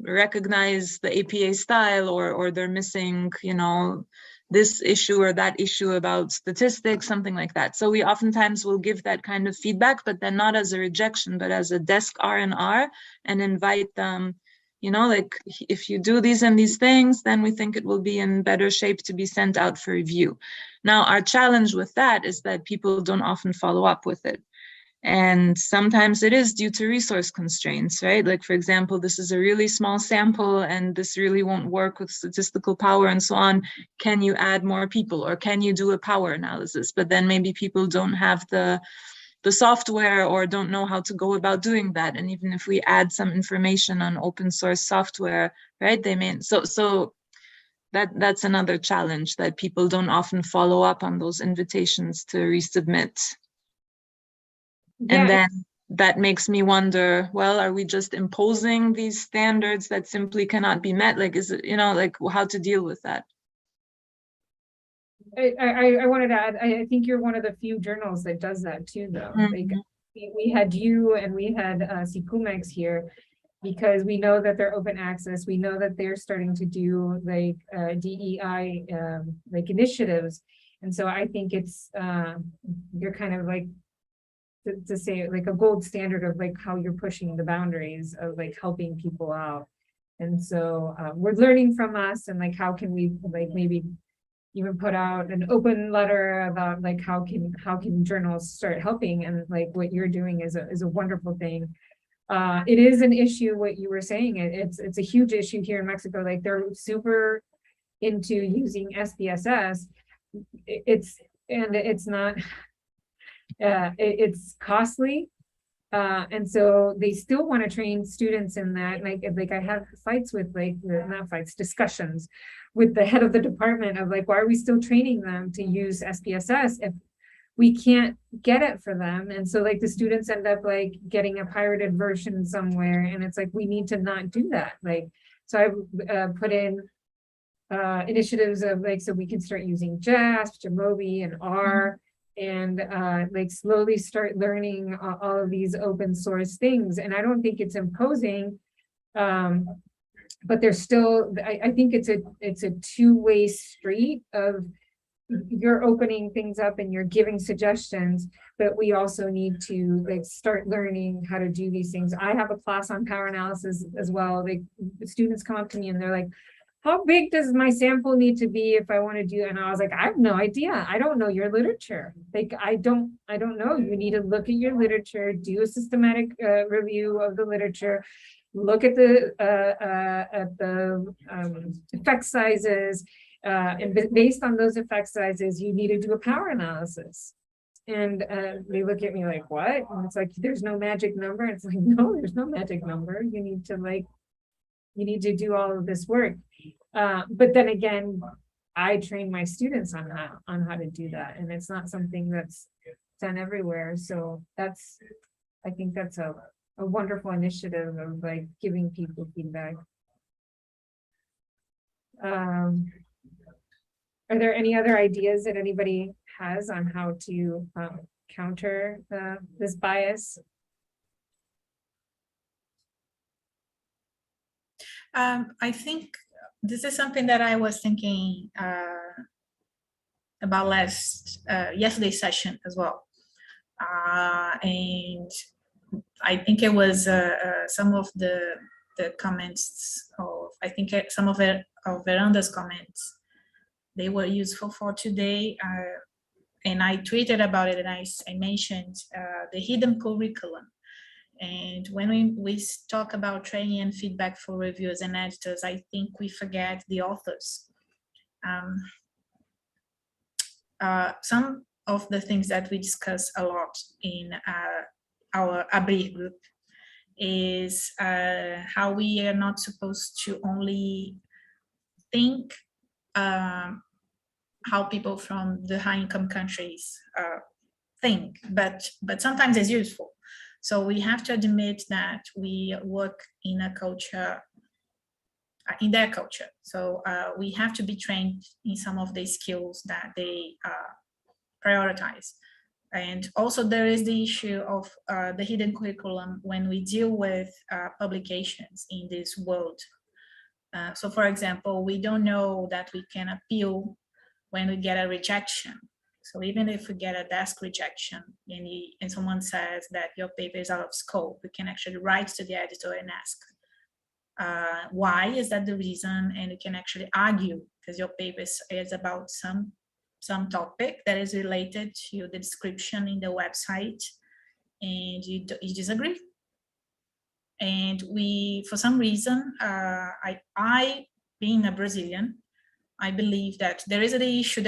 Speaker 2: recognize the APA style, or they're missing, you know, this issue or that issue about statistics, something like that. So we oftentimes will give that kind of feedback, but then not as a rejection, but as a desk R&R, and invite them, you know, like if you do these and these things, then we think it will be in better shape to be sent out for review. Now, our challenge with that is that people don't often follow up with it. And sometimes it is due to resource constraints, right? Like, for example, this is a really small sample and this really won't work with statistical power and so on. Can you add more people, or can you do a power analysis? But then maybe people don't have the software or don't know how to go about doing that. And even if we add some information on open source software, right, they may, so that's another challenge, that people don't often follow up on those invitations to resubmit. And then that makes me wonder, well, are we just imposing these standards that simply cannot be met? Like, is it, you know, like how to deal with that?
Speaker 1: I wanted to add, I think you're one of the few journals that does that too, though. Like we had you and we had CQMEX here, because we know that they're open access. We know that they're starting to do like DEI like initiatives. And so I think it's, you're kind of like, to say like a gold standard of like how you're pushing the boundaries of like helping people out. And so we're learning from us, and like how can we like maybe even put out an open letter about like how can journals start helping, and like what you're doing is a wonderful thing. It is an issue, what you were saying, it's a huge issue here in Mexico. Like they're super into using SPSS. It's not it's costly, and so they still want to train students in that. Like I have fights with discussions with the head of the department of like, why are we still training them to use SPSS if we can't get it for them? And so like the students end up like getting a pirated version somewhere, and it's like, we need to not do that. Like, so I've put in initiatives of like, so we can start using JASP, Jamovi, and R. And like slowly start learning all of these open source things. And I don't think it's imposing, but there's still, I think it's a two-way street of you're opening things up and you're giving suggestions, but we also need to like start learning how to do these things. I have a class on power analysis as well. Like students come up to me and they're like, how big does my sample need to be if I want to do? And I was like, I have no idea. I don't know your literature. Like, I don't know. You need to look at your literature, do a systematic review of the literature, look at the effect sizes, And based on those effect sizes, you need to do a power analysis. And they look at me like, what? And it's like, there's no magic number. It's like, no, there's no magic number. You need to do all of this work. But then again, I train my students on how to do that. And it's not something that's done everywhere. So I think that's a wonderful initiative of like giving people feedback. Are there any other ideas that anybody has on how to counter this bias?
Speaker 5: I think this is something that I was thinking about yesterday's session as well. And I think it was some of the comments of, I think some of Veranda's comments, they were useful for today. And I tweeted about it, and I mentioned the hidden curriculum. And when we talk about training and feedback for reviewers and editors, I think we forget the authors. Some of the things that we discuss a lot in our ABRIR group is how we are not supposed to only think how people from the high-income countries think, but sometimes it's useful. So we have to admit that we work in a culture, in their culture. So we have to be trained in some of the skills that they prioritize. And also there is the issue of the hidden curriculum when we deal with publications in this world. So for example, we don't know that we can appeal when we get a rejection. So even if we get a desk rejection and someone says that your paper is out of scope, we can actually write to the editor and ask, why is that the reason? And you can actually argue, because your paper is about some topic that is related to the description in the website, and you disagree. And we, for some reason, I being a Brazilian, I believe that there is the issue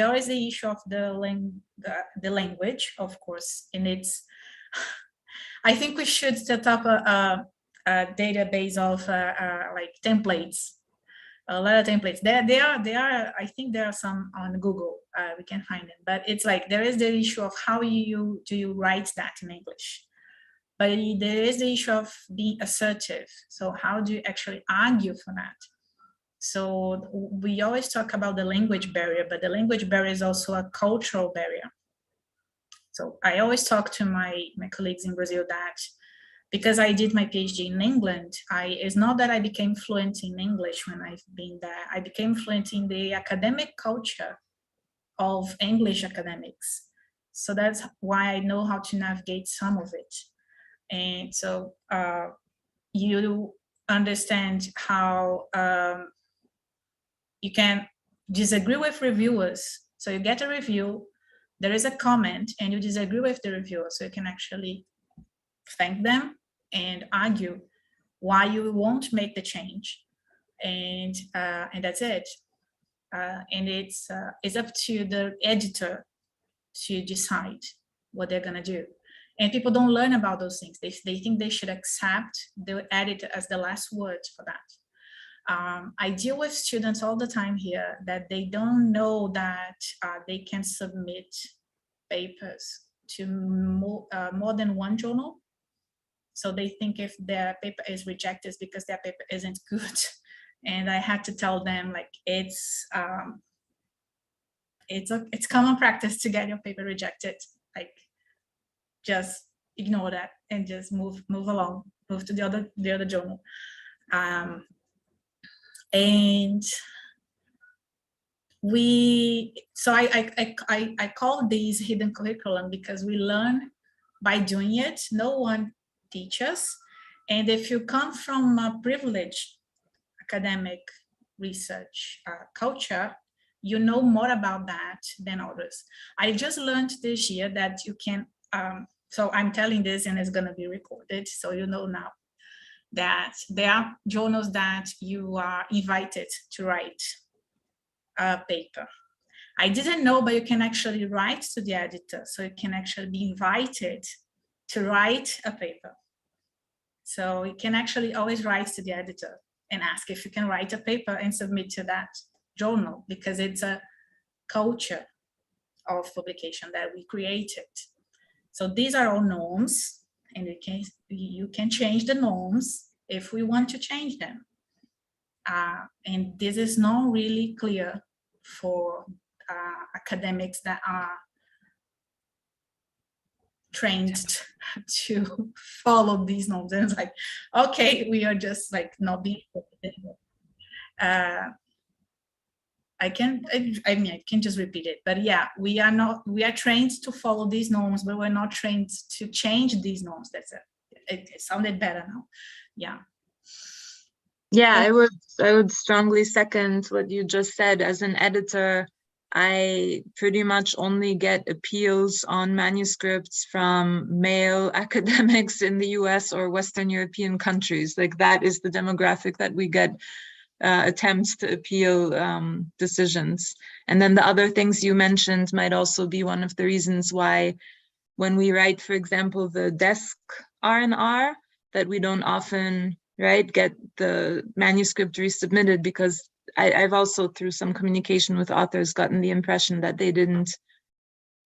Speaker 5: of the language, of course, and it's, I think we should set up a database of like templates, a lot of templates. There are, I think there are some on Google, we can find them, but it's like, there is the issue of how do you write that in English? But there is the issue of being assertive. So how do you actually argue for that? So we always talk about the language barrier, but the language barrier is also a cultural barrier. So I always talk to my colleagues in Brazil that because I did my PhD in England, it's not that I became fluent in English when I've been there. I became fluent in the academic culture of English academics. So that's why I know how to navigate some of it. And so you understand how you can disagree with reviewers. So you get a review, there is a comment, and you disagree with the reviewer. So you can actually thank them and argue why you won't make the change. And that's it. And it's up to the editor to decide what they're gonna do. And people don't learn about those things. They think they should accept the editor as the last word for that. I deal with students all the time here that they don't know that they can submit papers to more than one journal. So they think if their paper is rejected, it's because their paper isn't good. And I had to tell them, like, it's common practice to get your paper rejected. Like, just ignore that and just move along, move to the other journal. And I call these hidden curriculum because we learn by doing it. No one teaches. And if you come from a privileged academic research culture, you know more about that than others. I just learned this year that you can, so I'm telling this and it's gonna be recorded, so you know now that there are journals that you are invited to write. a paper. I didn't know, but you can actually write to the editor. So you can actually be invited to write a paper. So you can actually always write to the editor and ask if you can write a paper and submit to that journal, because it's a culture of publication that we created. So these are all norms, and you can change the norms if we want to change them. And this is not really clear for academics that are trained to follow these norms. And it's like, okay, we are just like not being I mean, I can just repeat it, but yeah, we are trained to follow these norms, but we're not trained to change these norms. That's it sounded better now. Yeah.
Speaker 2: Yeah, I would strongly second what you just said. As an editor, I pretty much only get appeals on manuscripts from male academics in the US or Western European countries. Like, that is the demographic that we get attempts to appeal decisions. And then the other things you mentioned might also be one of the reasons why when we write, for example, the desk R&R, that we don't often, right, get the manuscript resubmitted, because I've also, through some communication with authors, gotten the impression that they didn't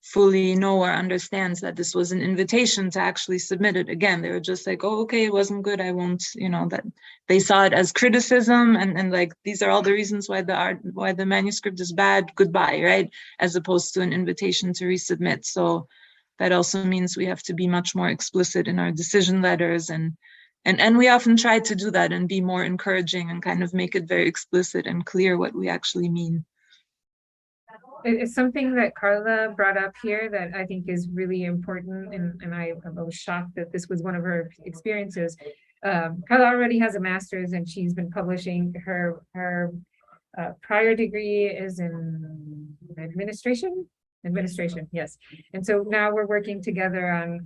Speaker 2: fully know or understand that this was an invitation to actually submit it. Again, they were just like, oh, okay, it wasn't good, I won't, you know, that they saw it as criticism, and like, these are all the reasons why the manuscript is bad, goodbye, right? As opposed to an invitation to resubmit. So that also means we have to be much more explicit in our decision letters, and we often try to do that and be more encouraging and kind of make it very explicit and clear what we actually mean.
Speaker 1: It's something that Carla brought up here that I think is really important, and I was shocked that this was one of her experiences. Carla already has a master's, and she's been publishing. Her prior degree is in administration, yes. And so now we're working together on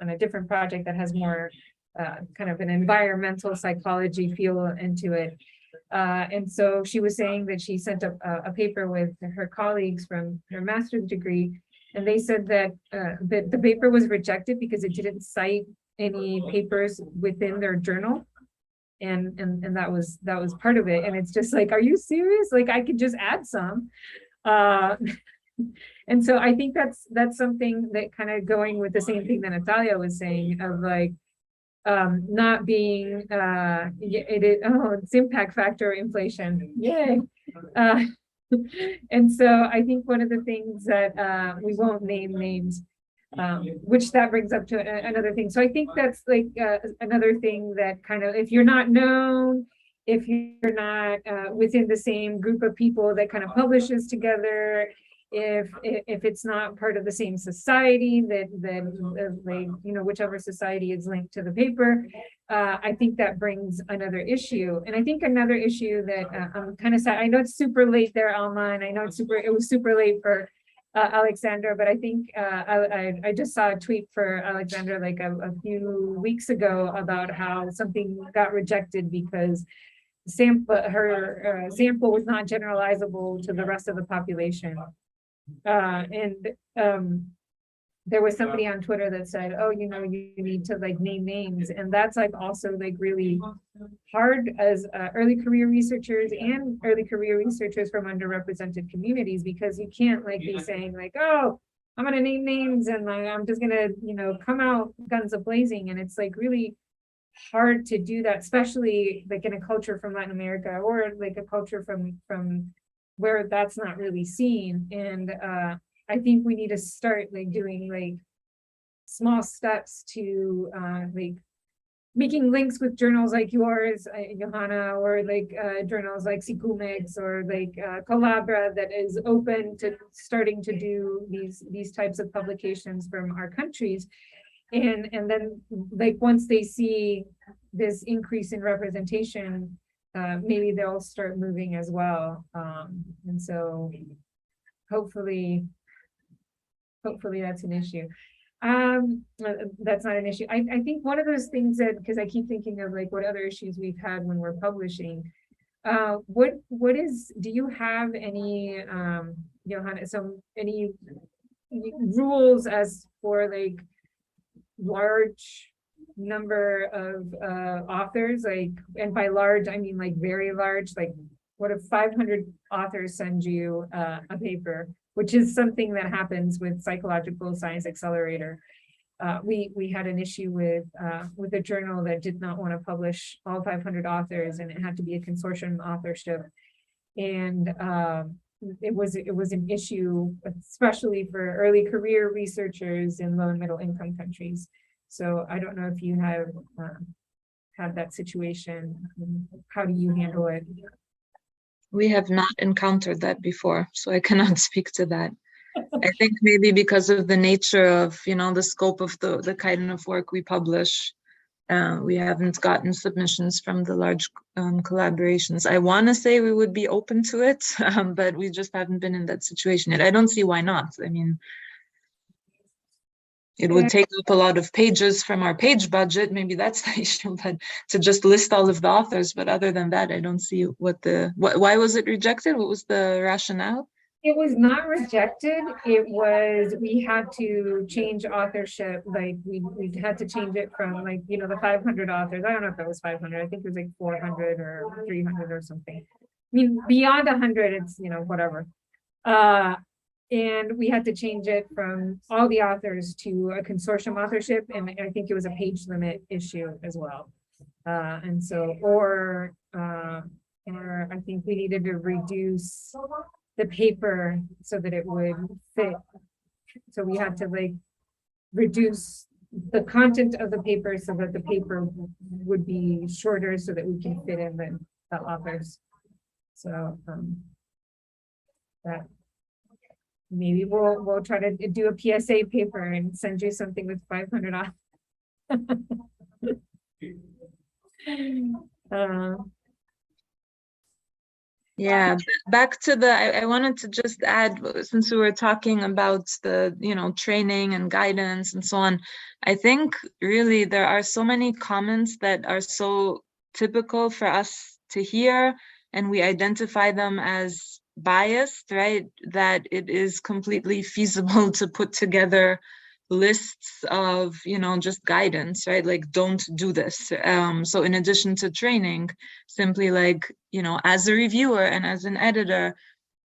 Speaker 1: a different project that has more kind of an environmental psychology feel into it. And so she was saying that she sent a paper with her colleagues from her master's degree, and they said that the paper was rejected because it didn't cite any papers within their journal, and that was part of it. And it's just like, are you serious? Like, I could just add some. And so I think that's something that kind of going with the same thing that Natalia was saying, of like, not being it's impact factor inflation, yay. And so I think one of the things that we won't name names, which that brings up to another thing. So I think that's like another thing that kind of, if you're not known, if you're not within the same group of people that kind of publishes together, if it's not part of the same society that like, you know, whichever society is linked to the paper, I think that brings another issue. And I think another issue that I'm kind of sad, I know it's super late there online, I know it was super late for Alexandra, but I think I just saw a tweet for Alexandra like a few weeks ago about how something got rejected because her sample was not generalizable to the rest of the population. There was somebody on Twitter that said, oh, you know, you need to like name names. And that's like also like really hard as early career researchers and early career researchers from underrepresented communities, because you can't like be saying like, oh, I'm going to name names and like, I'm just going to, you know, come out guns a-blazing. And it's like really hard to do that, especially like in a culture from Latin America, or like a culture from where that's not really seen. And I think we need to start like doing like small steps to like making links with journals like yours, Johanna, or like journals like Sicumex or like Calabra, that is open to starting to do these types of publications from our countries. And then like once they see this increase in representation, maybe they'll start moving as well. And so hopefully that's an issue. That's not an issue. I think one of those things that, because I keep thinking of like what other issues we've had when we're publishing, do you have any, Johanna, any rules as for like large number of authors, like, and by large I mean like very large, like what if 500 authors send you a paper, which is something that happens with Psychological Science Accelerator. We had an issue with a journal that did not want to publish all 500 authors, and it had to be a consortium authorship, and it was an issue, especially for early career researchers in low and middle income countries. So I don't know if you have had that situation. How do you handle it?
Speaker 2: We have not encountered that before, so I cannot speak to that. I think maybe because of the nature of, the scope of the kind of work we publish, we haven't gotten submissions from the large collaborations. I want to say we would be open to it, but we just haven't been in that situation yet. I don't see why not. I mean, it would take up a lot of pages from our page budget. Maybe that's the issue, but to just list all of the authors. But other than that, I don't see why was it rejected? What was the rationale?
Speaker 1: It was not rejected. It was, we had to change authorship. Like we had to change it from like, the 500 authors. I don't know if it was 500. I think it was like 400 or 300 or something. I mean, beyond 100, it's, whatever. And we had to change it from all the authors to a consortium authorship. And I think it was a page limit issue as well. And so, or I think we needed to reduce the paper so that it would fit. So we had to like reduce the content of the paper so that the paper would be shorter so that we can fit in the authors. So that maybe we'll try to do a PSA paper and send you something with 500 authors.
Speaker 2: Yeah, back to I wanted to just add, since we were talking about the, training and guidance and so on, I think really there are so many comments that are so typical for us to hear, and we identify them as biased, right? That it is completely feasible to put together lists of, just guidance, right? Like, don't do this. So in addition to training, simply like, as a reviewer and as an editor,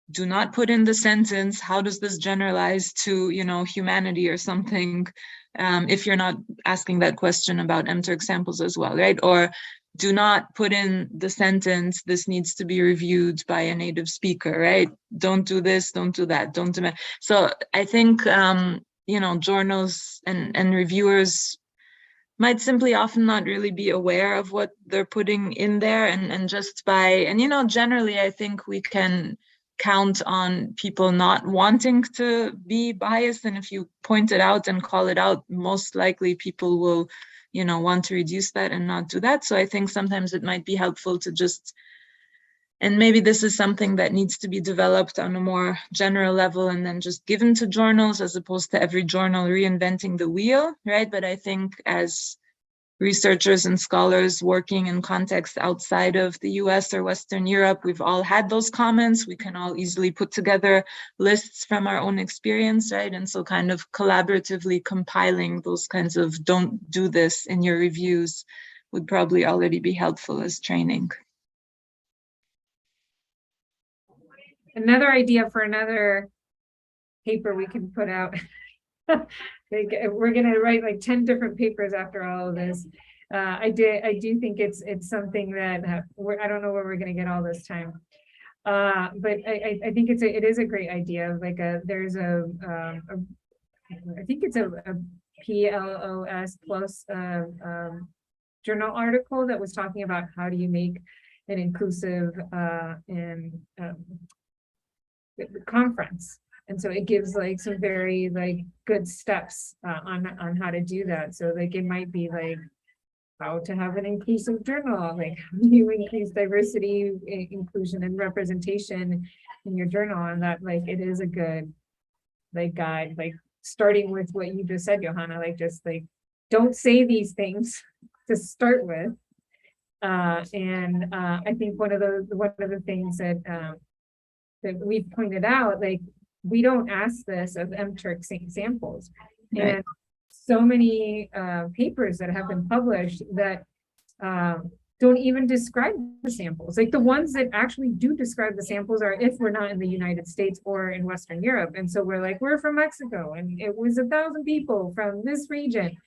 Speaker 2: do not put in the sentence, how does this generalize to, humanity or something, if you're not asking that question about MTurk samples as well, right? Or do not put in the sentence, this needs to be reviewed by a native speaker, right? Don't do this, don't do that, don't do that. So I think, journals and reviewers might simply often not really be aware of what they're putting in there, and just by, and generally I think we can count on people not wanting to be biased, and if you point it out and call it out, most likely people will want to reduce that and not do that. So I think sometimes it might be helpful to just, and maybe this is something that needs to be developed on a more general level and then just given to journals, as opposed to every journal reinventing the wheel, right? But I think as researchers and scholars working in contexts outside of the US or Western Europe, we've all had those comments. We can all easily put together lists from our own experience, right? And so kind of collaboratively compiling those kinds of don't do this in your reviews would probably already be helpful as training.
Speaker 1: Another idea for another paper we can put out. We're gonna write like 10 different papers after all of this. I do think it's something that I don't know where we're gonna get all this time. But I think it is a great idea. Like there's I think it's a PLOS plus journal article that was talking about how do you make an inclusive conference. And so it gives like some very like good steps on how to do that. So like it might be like how to have an inclusive journal, like how do you increase diversity, inclusion, and representation in your journal, and that like it is a good like guide, like starting with what you just said, Johanna, like just like don't say these things to start with, I think one of the things that we pointed out, like, we don't ask this of MTurk samples.
Speaker 2: Right.
Speaker 1: And so many papers that have been published that don't even describe the samples. Like the ones that actually do describe the samples are if we're not in the United States or in Western Europe. And so we're like, we're from Mexico and it was 1,000 people from this region.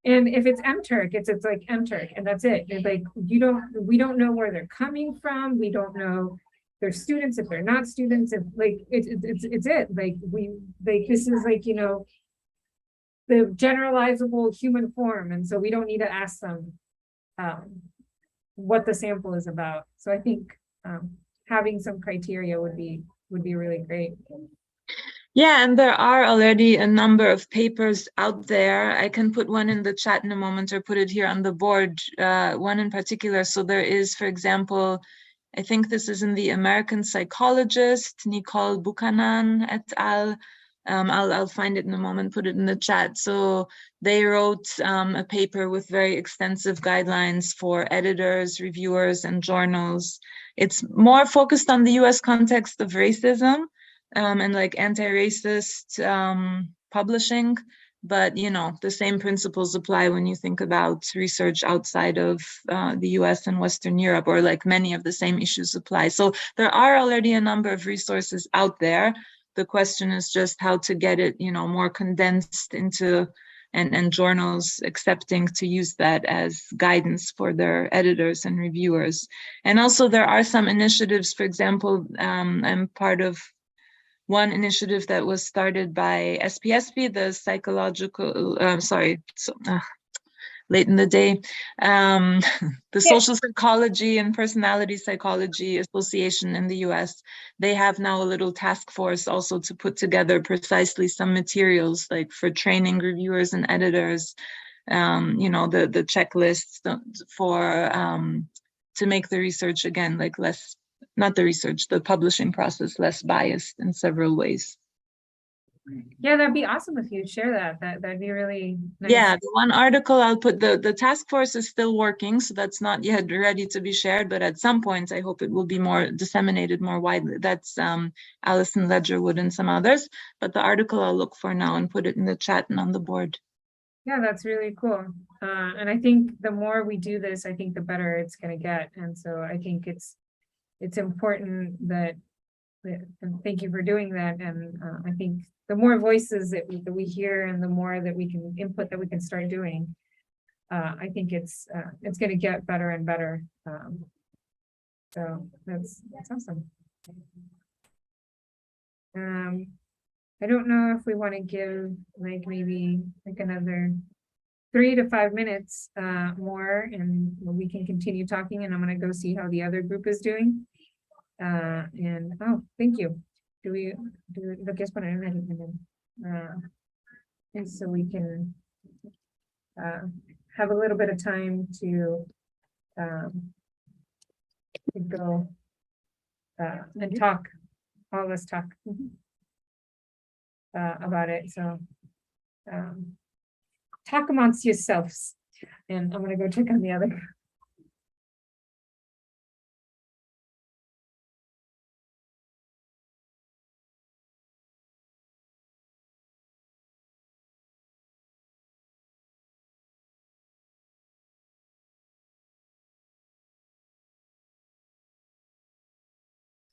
Speaker 1: And if it's MTurk, it's like MTurk and that's it. It's like, we don't know where they're coming from. We don't know they're students, if they're not students, if like, it's it. Like this is like, you know, the generalizable human form. And so we don't need to ask them what the sample is about. So I think having some criteria would be really great.
Speaker 2: Yeah, and there are already a number of papers out there. I can put one in the chat in a moment or put it here on the board, one in particular. So there is, for example, I think this is in the American Psychologist, Nicole Buchanan et al. I'll find it in a moment, put it in the chat. So they wrote a paper with very extensive guidelines for editors, reviewers, and journals. It's more focused on the US context of racism and like anti-racist publishing. But, you know, the same principles apply when you think about research outside of the US and Western Europe, or like many of the same issues apply. So there are already a number of resources out there. The question is just how to get it, you know, more condensed into, and journals accepting to use that as guidance for their editors and reviewers. And also there are some initiatives, for example, I'm part of one initiative that was started by SPSP, the psychological, late in the day, the Social Psychology and Personality Psychology Association in the US. They have now a little task force also to put together precisely some materials like for training reviewers and editors, you know, the checklists for, to make the research again, like less, not the research, the publishing process less biased in several ways.
Speaker 1: Yeah, that'd be awesome if you'd share that. That'd be really nice.
Speaker 2: Yeah, the one article I'll put, the task force is still working, so that's not yet ready to be shared, but at some point I hope it will be more disseminated more widely. That's Alison Ledgerwood and some others, but the article I'll look for now and put it in the chat and on the board.
Speaker 1: Yeah, that's really cool. And I think the more we do this, I think the better it's going to get. And so I think it's important that, and thank you for doing that. And I think the more voices that we hear and the more that we can input that we can start doing, I think it's going to get better and better. So that's awesome. I don't know if we want to give like maybe like another 3 to 5 minutes more, and we can continue talking, and I'm going to go see how the other group is doing. And oh, thank you. Do lo que es poner en el, and so we can have a little bit of time to go and talk. All of us talk about it. So talk amongst yourselves, and I'm gonna go check on the other.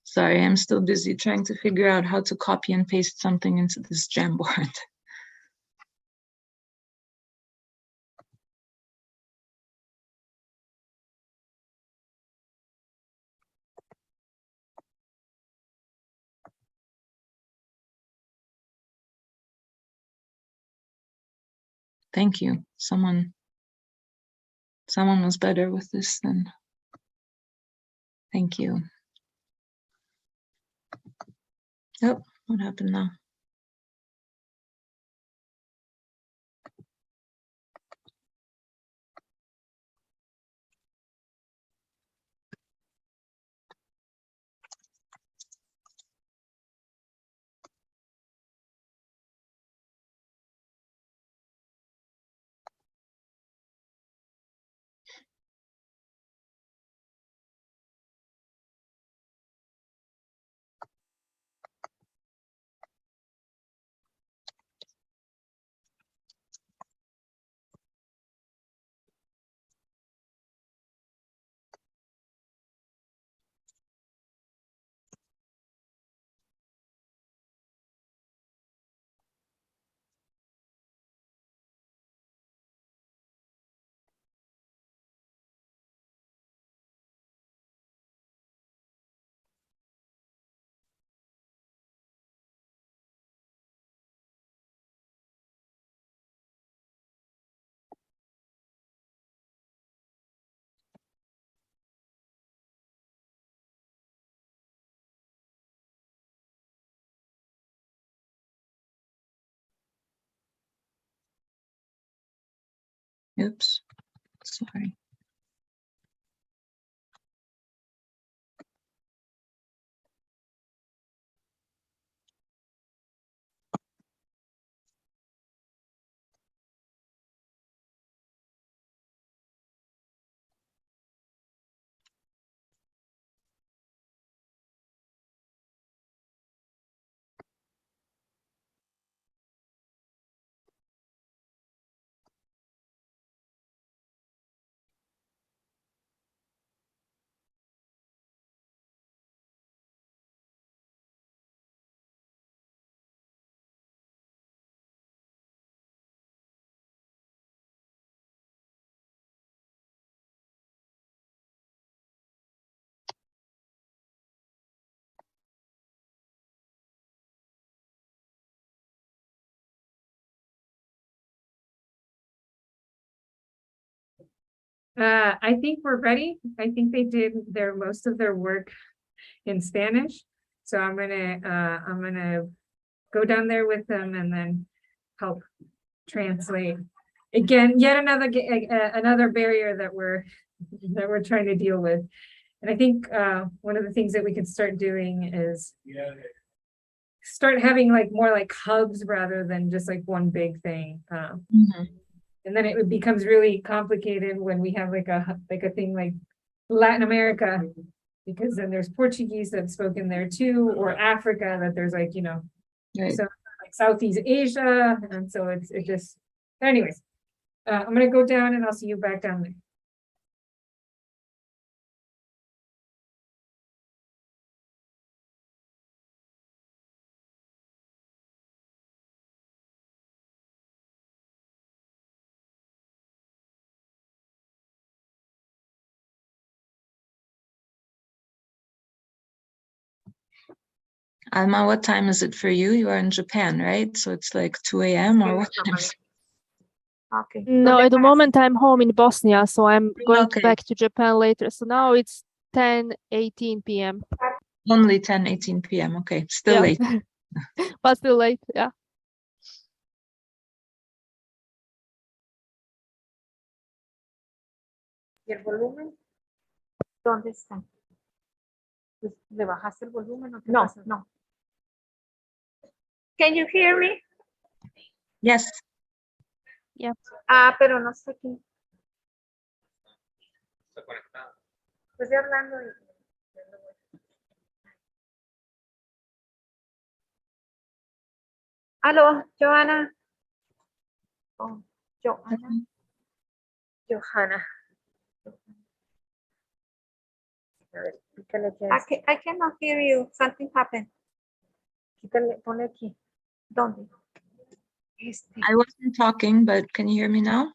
Speaker 2: Sorry, I'm still busy trying to figure out how to copy and paste something into this Jamboard. Thank you. Someone was better with this than. Thank you. Oh, what happened now? Oops, sorry.
Speaker 1: I think we're ready. I think they did most of their work in Spanish. So I'm gonna go down there with them and then help translate. Again, yet another barrier that we're trying to deal with. And I think one of the things that we can start doing is start having like more like hubs rather than just like one big thing. And then it becomes really complicated when we have like a thing like Latin America, because then there's Portuguese that's spoken there too, or Africa that there's like, you know,
Speaker 2: Right.
Speaker 1: so like Southeast Asia. And so it just, anyways, I'm gonna go down and I'll see you back down there.
Speaker 2: Alma, what time is it for you? You are in Japan, right? So it's like 2 a.m. or what time?
Speaker 3: Okay.
Speaker 4: No, at the moment I'm home in Bosnia, so I'm going
Speaker 2: Okay.
Speaker 4: back to Japan later. So now it's 10:18 p.m.
Speaker 2: Only 10:18 p.m. Okay, still
Speaker 4: Yeah.
Speaker 2: late.
Speaker 4: But still late, yeah.
Speaker 1: ¿Y el volumen?
Speaker 3: ¿Dónde está?
Speaker 1: Pues, ¿le bajaste el volumen o qué
Speaker 3: No,
Speaker 1: pasa?
Speaker 3: no. Can you hear me?
Speaker 2: Yes.
Speaker 3: Ah, pero no sé quién.
Speaker 1: Pues ya hablando.
Speaker 3: Aló, Joana. Oh, Joana.
Speaker 1: Johanna. A ver, pícale aquí.
Speaker 3: I cannot hear you. Something happened.
Speaker 1: Pícale, ponle aquí.
Speaker 3: ¿Dónde?
Speaker 2: I wasn't talking, but can you hear me now?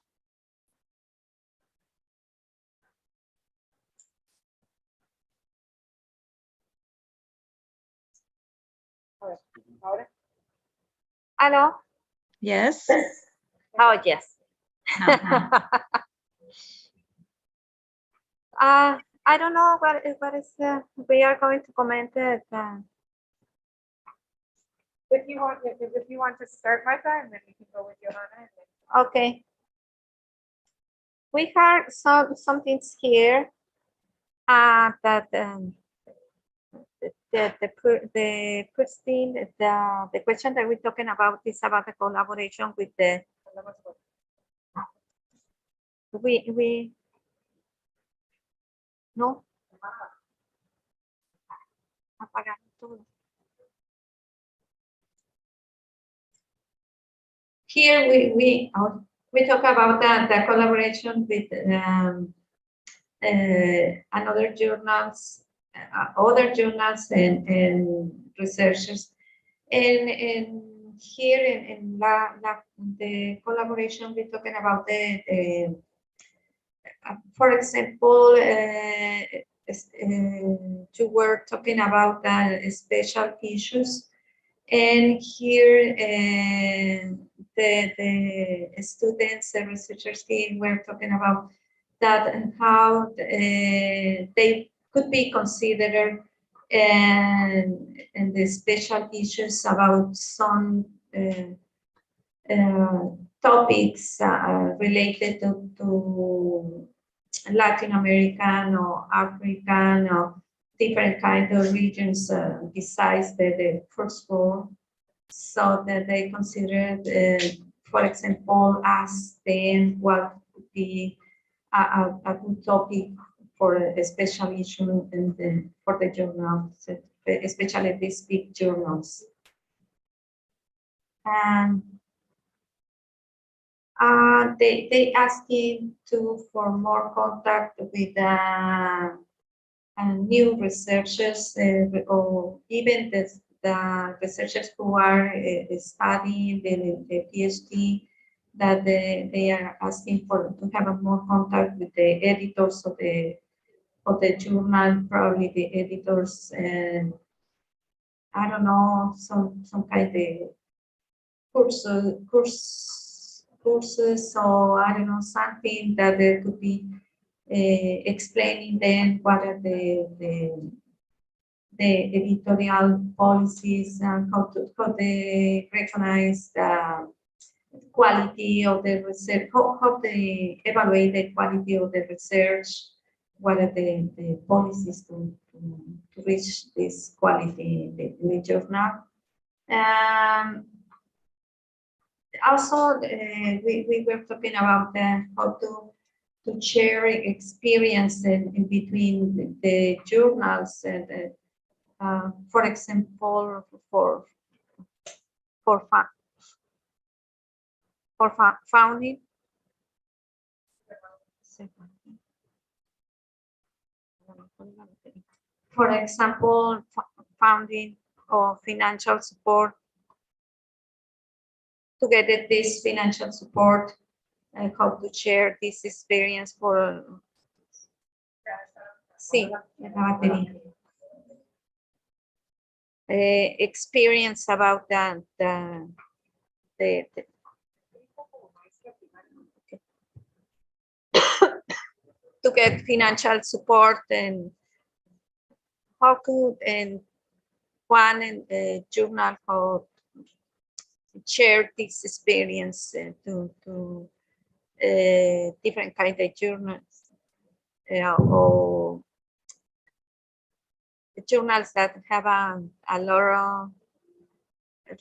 Speaker 1: Ahora.
Speaker 3: Aló.
Speaker 2: Yes.
Speaker 3: Oh, yes. I don't know what is we are going to comment it.
Speaker 1: If you want to start, Martha, and then we can go with Johanna. And then...
Speaker 3: Okay. We have some things here that the question that we're talking about is about the collaboration with the we no apagar todo. Here we talk about the collaboration with another journals, other journals and researchers, and here in the collaboration we're talking about the for example, to work talking about special issues. And here, the students, the researchers here were talking about that and how they could be considered and the special issues about some topics related to Latin American or African or different kind of regions besides the first four, so that they considered, for example, ask them what would be a good topic for a special issue for the journals, especially these big journals. And they asking for more contact with new researchers or even the researchers who are studying the PhD, that they are asking to have a more contact with the editors of the journal, probably the editors, and I don't know, some kind of courses, or I don't know, something that there could be explaining then what are the editorial policies and how they recognize the quality of the research, how they evaluate the quality of the research, what are the policies to reach this quality in the journal. Also, we were talking about how to share experience in between the journals, and for example, for founding. For example, founding or financial support. To get this financial support, and how to share this experience for experience about the to get financial support, and how could one journal how share this experience to different kind of journals, or journals that have a lot of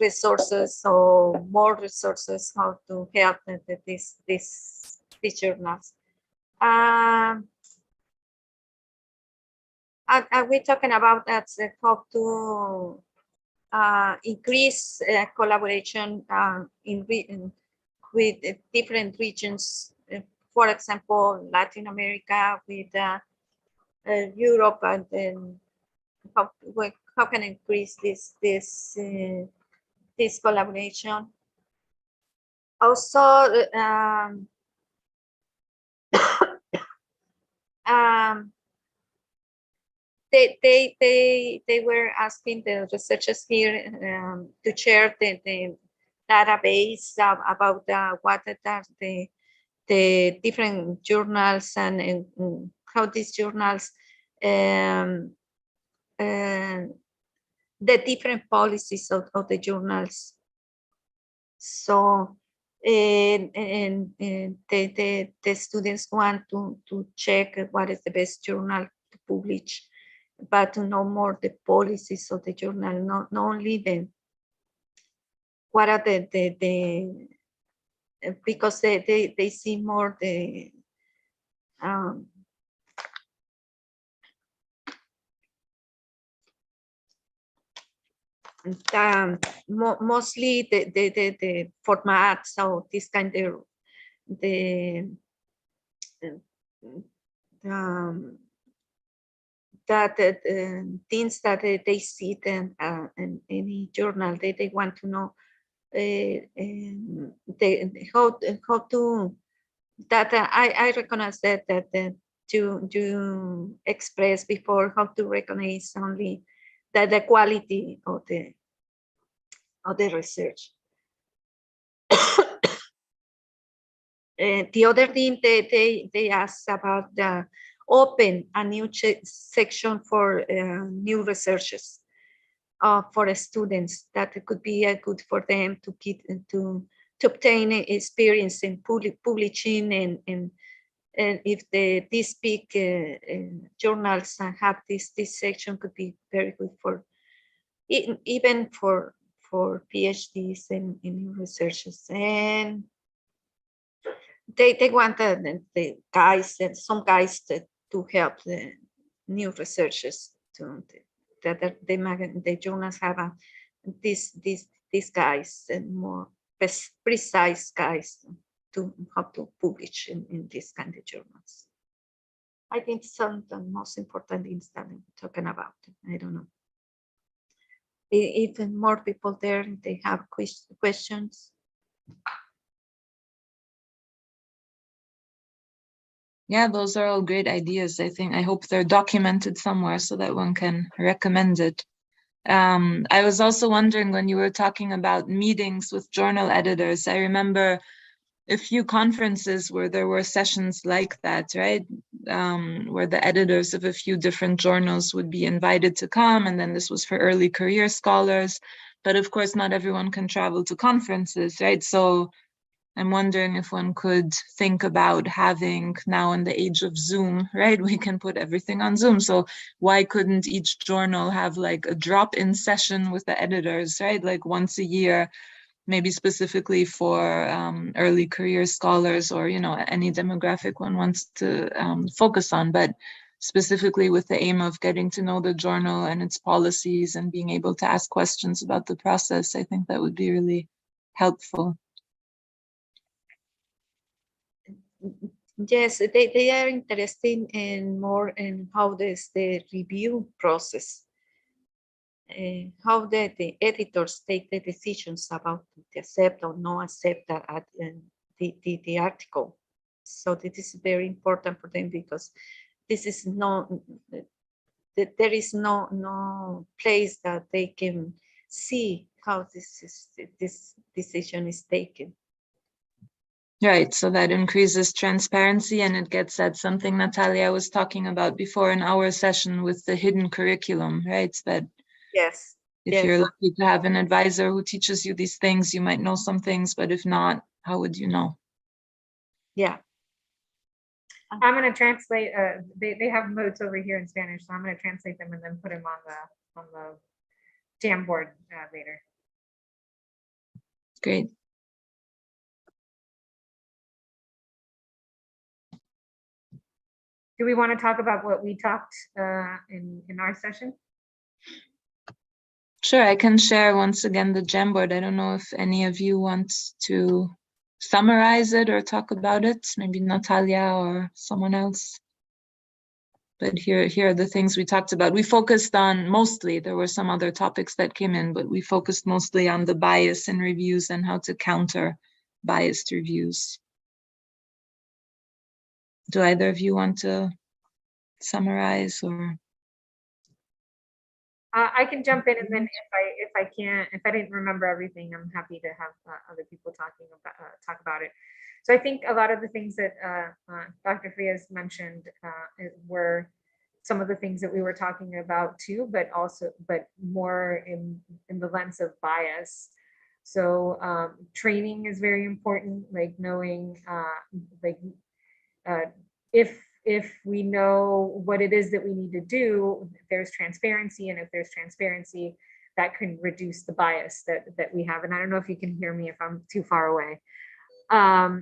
Speaker 3: resources or more resources, how to help these journals. Are we talking about that, how to increase collaboration with different regions, for example, Latin America with Europe, and then how can increase this collaboration? Also, they were asking the researchers here to share the database about what are the different journals, and how these journals, the different policies of the journals. So and the students want to check what is the best journal to publish, but to know more the policies of the journal, not only what are the because they see more the mostly the format, so this kind of things that they see then in any journal, they want to know how to that I recognize that you expressed before, how to recognize only the quality of the research. The other thing they asked about the open a new section for new researchers, for students, that it could be good for them to to obtain experience in publishing, and if these big journals have this section, could be very good for even for PhDs in researchers. And they want the guys and some guys to help the new researchers to that the journals have these guys and more precise guys to how to publish in these kind of journals. I think some of the most important things that I'm talking about. I don't know. Even more people there, they have questions.
Speaker 2: Yeah, those are all great ideas. I hope they're documented somewhere so that one can recommend it. I was also wondering, when you were talking about meetings with journal editors, I remember a few conferences where there were sessions like that, right? Where the editors of a few different journals would be invited to come, and then this was for early career scholars. But of course, not everyone can travel to conferences, right? So I'm wondering if one could think about having, now in the age of Zoom, right? We can put everything on Zoom. So why couldn't each journal have like a drop-in session with the editors, right? Like once a year, maybe specifically for early career scholars, or, you know, any demographic one wants to focus on, but specifically with the aim of getting to know the journal and its policies and being able to ask questions about the process. I think that would be really helpful.
Speaker 3: Yes, they are interested in more in how this the review process, how the editors take the decisions about to accept or not accept the article. So this is very important for them, because this is there is no place that they can see how this decision is taken.
Speaker 2: Right, so that increases transparency, and it gets at something Natalia was talking about before in our session with the hidden curriculum, right? That
Speaker 3: Yes.
Speaker 2: if you're lucky to have an advisor who teaches you these things, you might know some things, but if not, how would you know?
Speaker 3: Yeah.
Speaker 1: I'm going to translate, they have notes over here in Spanish, so I'm going to translate them and then put them on the Jamboard later.
Speaker 2: Great.
Speaker 1: Do we want to talk about what we talked in our session?
Speaker 2: Sure, I can share once again the Jamboard. I don't know if any of you want to summarize it or talk about it, maybe Natalia or someone else. But here are the things we talked about. We focused on mostly, there were some other topics that came in, but we focused mostly on the bias in reviews and how to counter biased reviews. Do either of you want to summarize, or?
Speaker 1: I can jump in, and then if I didn't remember everything, I'm happy to have other people talk about it. So I think a lot of the things that Dr. Frias mentioned were some of the things that we were talking about too, but more in the lens of bias. So training is very important, like knowing if we know what it is that we need to do, there's transparency, and if there's transparency, that can reduce the bias that we have. And I don't know if you can hear me if I'm too far away. I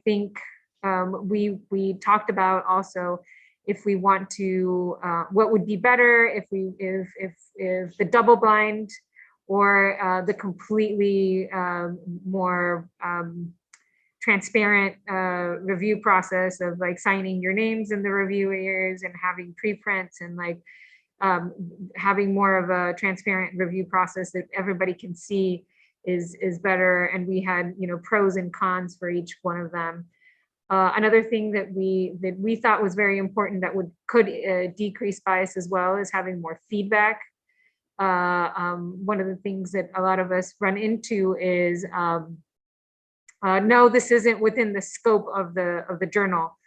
Speaker 1: think we talked about also, if we want to, what would be better if the double blind or the completely more transparent review process of like signing your names in the reviewers and having preprints and like having more of a transparent review process that everybody can see is better. And we had, you know, pros and cons for each one of them. Another thing that we thought was very important that could decrease bias as well is having more feedback. One of the things that a lot of us run into is no, this isn't within the scope of the journal.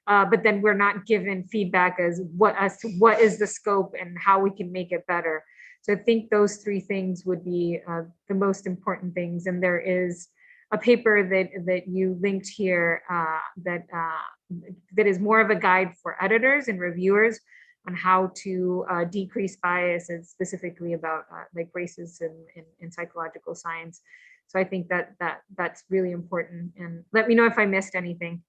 Speaker 1: but then we're not given feedback as to what is the scope and how we can make it better. So I think those three things would be the most important things. And there is a paper that you linked here that is more of a guide for editors and reviewers on how to decrease bias, and specifically about like races and psychological science. So I think that's really important. And let me know if I missed anything.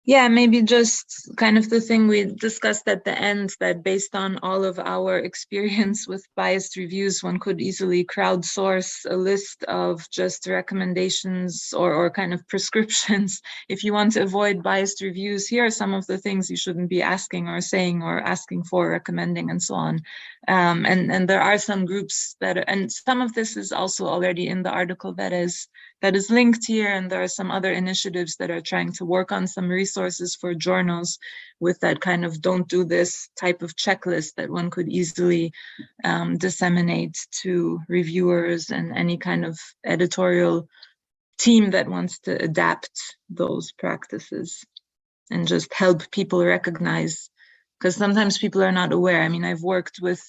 Speaker 2: Yeah, maybe just kind of the thing we discussed at the end, that based on all of our experience with biased reviews, one could easily crowdsource a list of just recommendations or kind of prescriptions. If you want to avoid biased reviews, here are some of the things you shouldn't be asking or saying or asking for, recommending, and so on. And there are some groups and some of this is also already in the article that is linked here, and there are some other initiatives that are trying to work on some resources for journals with that kind of don't do this type of checklist that one could easily disseminate to reviewers and any kind of editorial team that wants to adapt those practices and just help people recognize, because sometimes people are not aware. I mean, I've worked with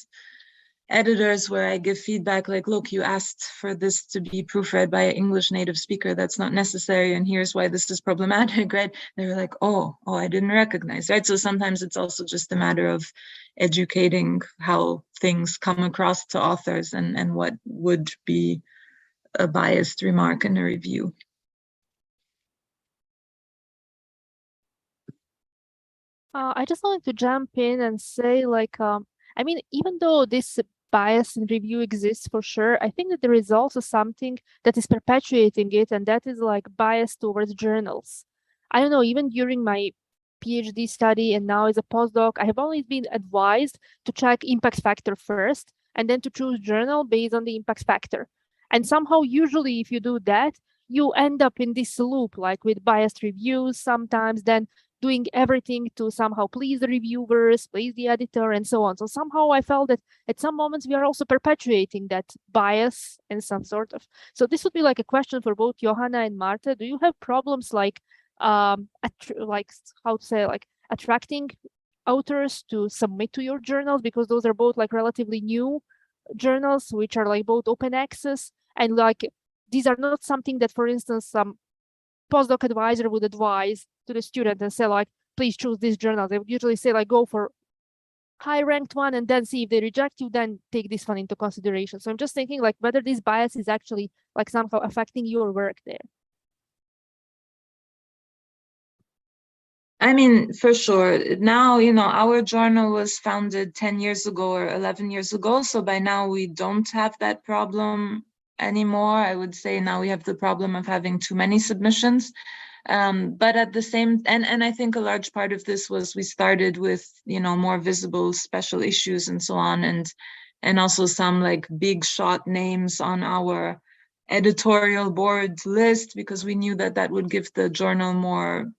Speaker 2: editors where I give feedback like, look, you asked for this to be proofread by an English native speaker. That's not necessary. And here's why this is problematic, right? They were like, oh, I didn't recognize, right? So sometimes it's also just a matter of educating how things come across to authors and what would be a biased remark in a review.
Speaker 4: I just wanted to jump in and say, like, I mean, even though this bias in review exists for sure, I think that there is also something that is perpetuating it, and that is like bias towards journals. I don't know, even during my PhD study and now as a postdoc, I have always been advised to check impact factor first and then to choose journal based on the impact factor. And somehow, usually, if you do that, you end up in this loop, like with biased reviews sometimes, then doing everything to somehow please the reviewers, please the editor, and so on. So somehow I felt that at some moments we are also perpetuating that bias in some sort of. So this would be like a question for both Johanna and Marta. Do you have problems like how to say, like attracting authors to submit to your journals, because those are both like relatively new journals which are like both open access, and like these are not something that, for instance, some postdoc advisor would advise to the student and say like, please choose this journal. They would usually say like, go for high ranked one and then see if they reject you, then take this one into consideration. So I'm just thinking like whether this bias is actually like somehow affecting your work there.
Speaker 2: I mean, for sure. Now, our journal was founded 10 years ago or 11 years ago. So by now we don't have that problem anymore. I would say now we have the problem of having too many submissions. But at the same, and I think a large part of this was we started with, more visible special issues and so on. And also some like big shot names on our editorial board list, because we knew that would give the journal more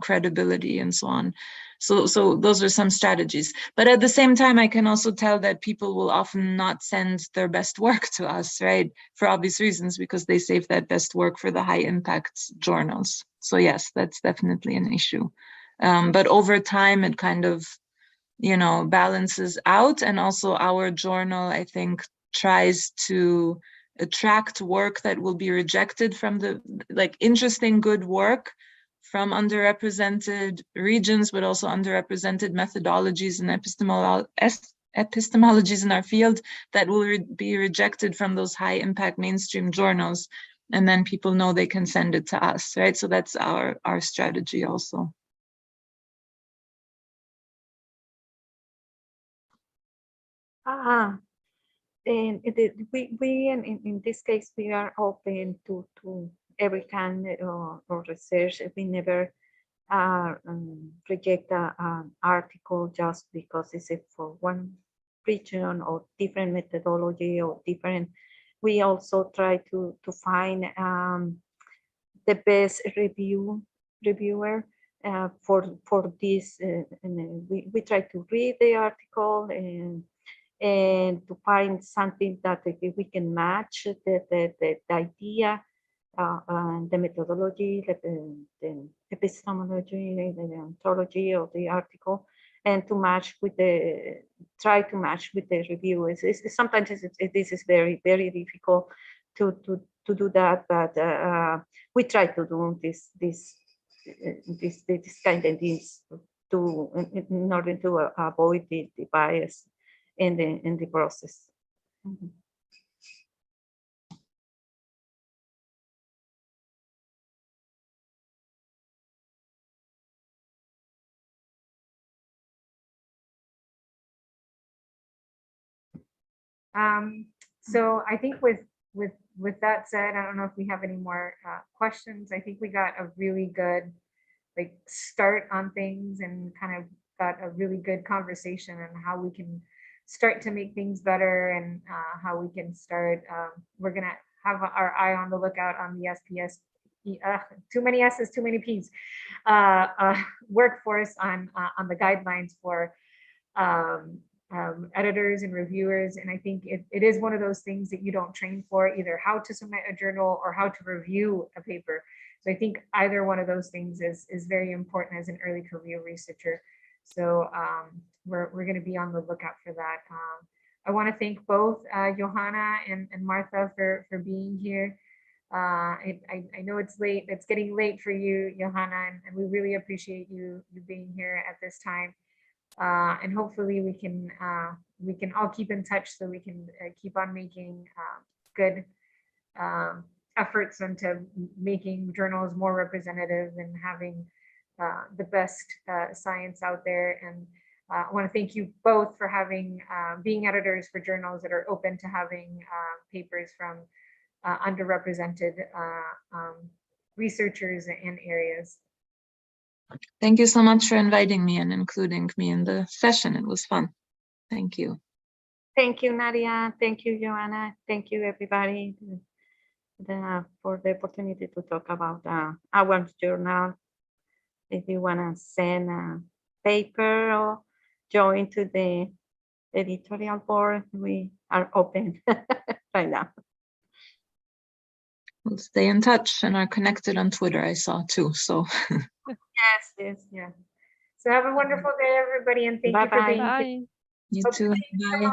Speaker 2: credibility and so on. So those are some strategies. But at the same time, I can also tell that people will often not send their best work to us, right? For obvious reasons, because they save that best work for the high impact journals. So yes, that's definitely an issue. But over time, it kind of, balances out. And also our journal, I think, tries to attract work that will be rejected from the, like, interesting, good work from underrepresented regions, but also underrepresented methodologies and epistemologies in our field that will be rejected from those high impact mainstream journals. And then people know they can send it to us, right? So that's our strategy also.
Speaker 3: And we in this case, we are open to every kind of research. We never reject an article just because it's for one region or different methodology or different. We also try to find the best reviewer for this. And we try to read the article and and to find something that we can match the idea, the methodology, the epistemology, the ontology of the article, and to match with try to match with the review. Sometimes this is very, very difficult to do that, but we try to do this kind of things in order to avoid the bias in the process. Mm-hmm.
Speaker 1: So I think with that said, I don't know if we have any more questions. I think we got a really good like start on things and kind of got a really good conversation on how we can start to make things better and how we can start. We're gonna have our eye on the lookout on the SPS. Too many S's, too many P's. Workforce on the guidelines for editors and reviewers. And I think it is one of those things that you don't train for, either how to submit a journal or how to review a paper. So I think either one of those things is very important as an early career researcher. So we're going to be on the lookout for that. I want to thank both Johanna and Martha for being here. I know it's late, it's getting late for you, Johanna, and we really appreciate you being here at this time. And hopefully we can all keep in touch so we can keep on making good efforts into making journals more representative and having the best science out there. And I want to thank you both for having being editors for journals that are open to having papers from underrepresented researchers and areas.
Speaker 2: Thank you so much for inviting me and including me in the session. It was fun. Thank you.
Speaker 3: Thank you, Nadia. Thank you, Joanna. Thank you, everybody, for the opportunity to talk about our journal. If you want to send a paper or join to the editorial board, we are open right now.
Speaker 2: We'll stay in touch and are connected on Twitter, I saw too. So
Speaker 3: Yes.
Speaker 1: So have a wonderful day, everybody, and thank you for being here.
Speaker 4: Bye.
Speaker 2: you too. Bye.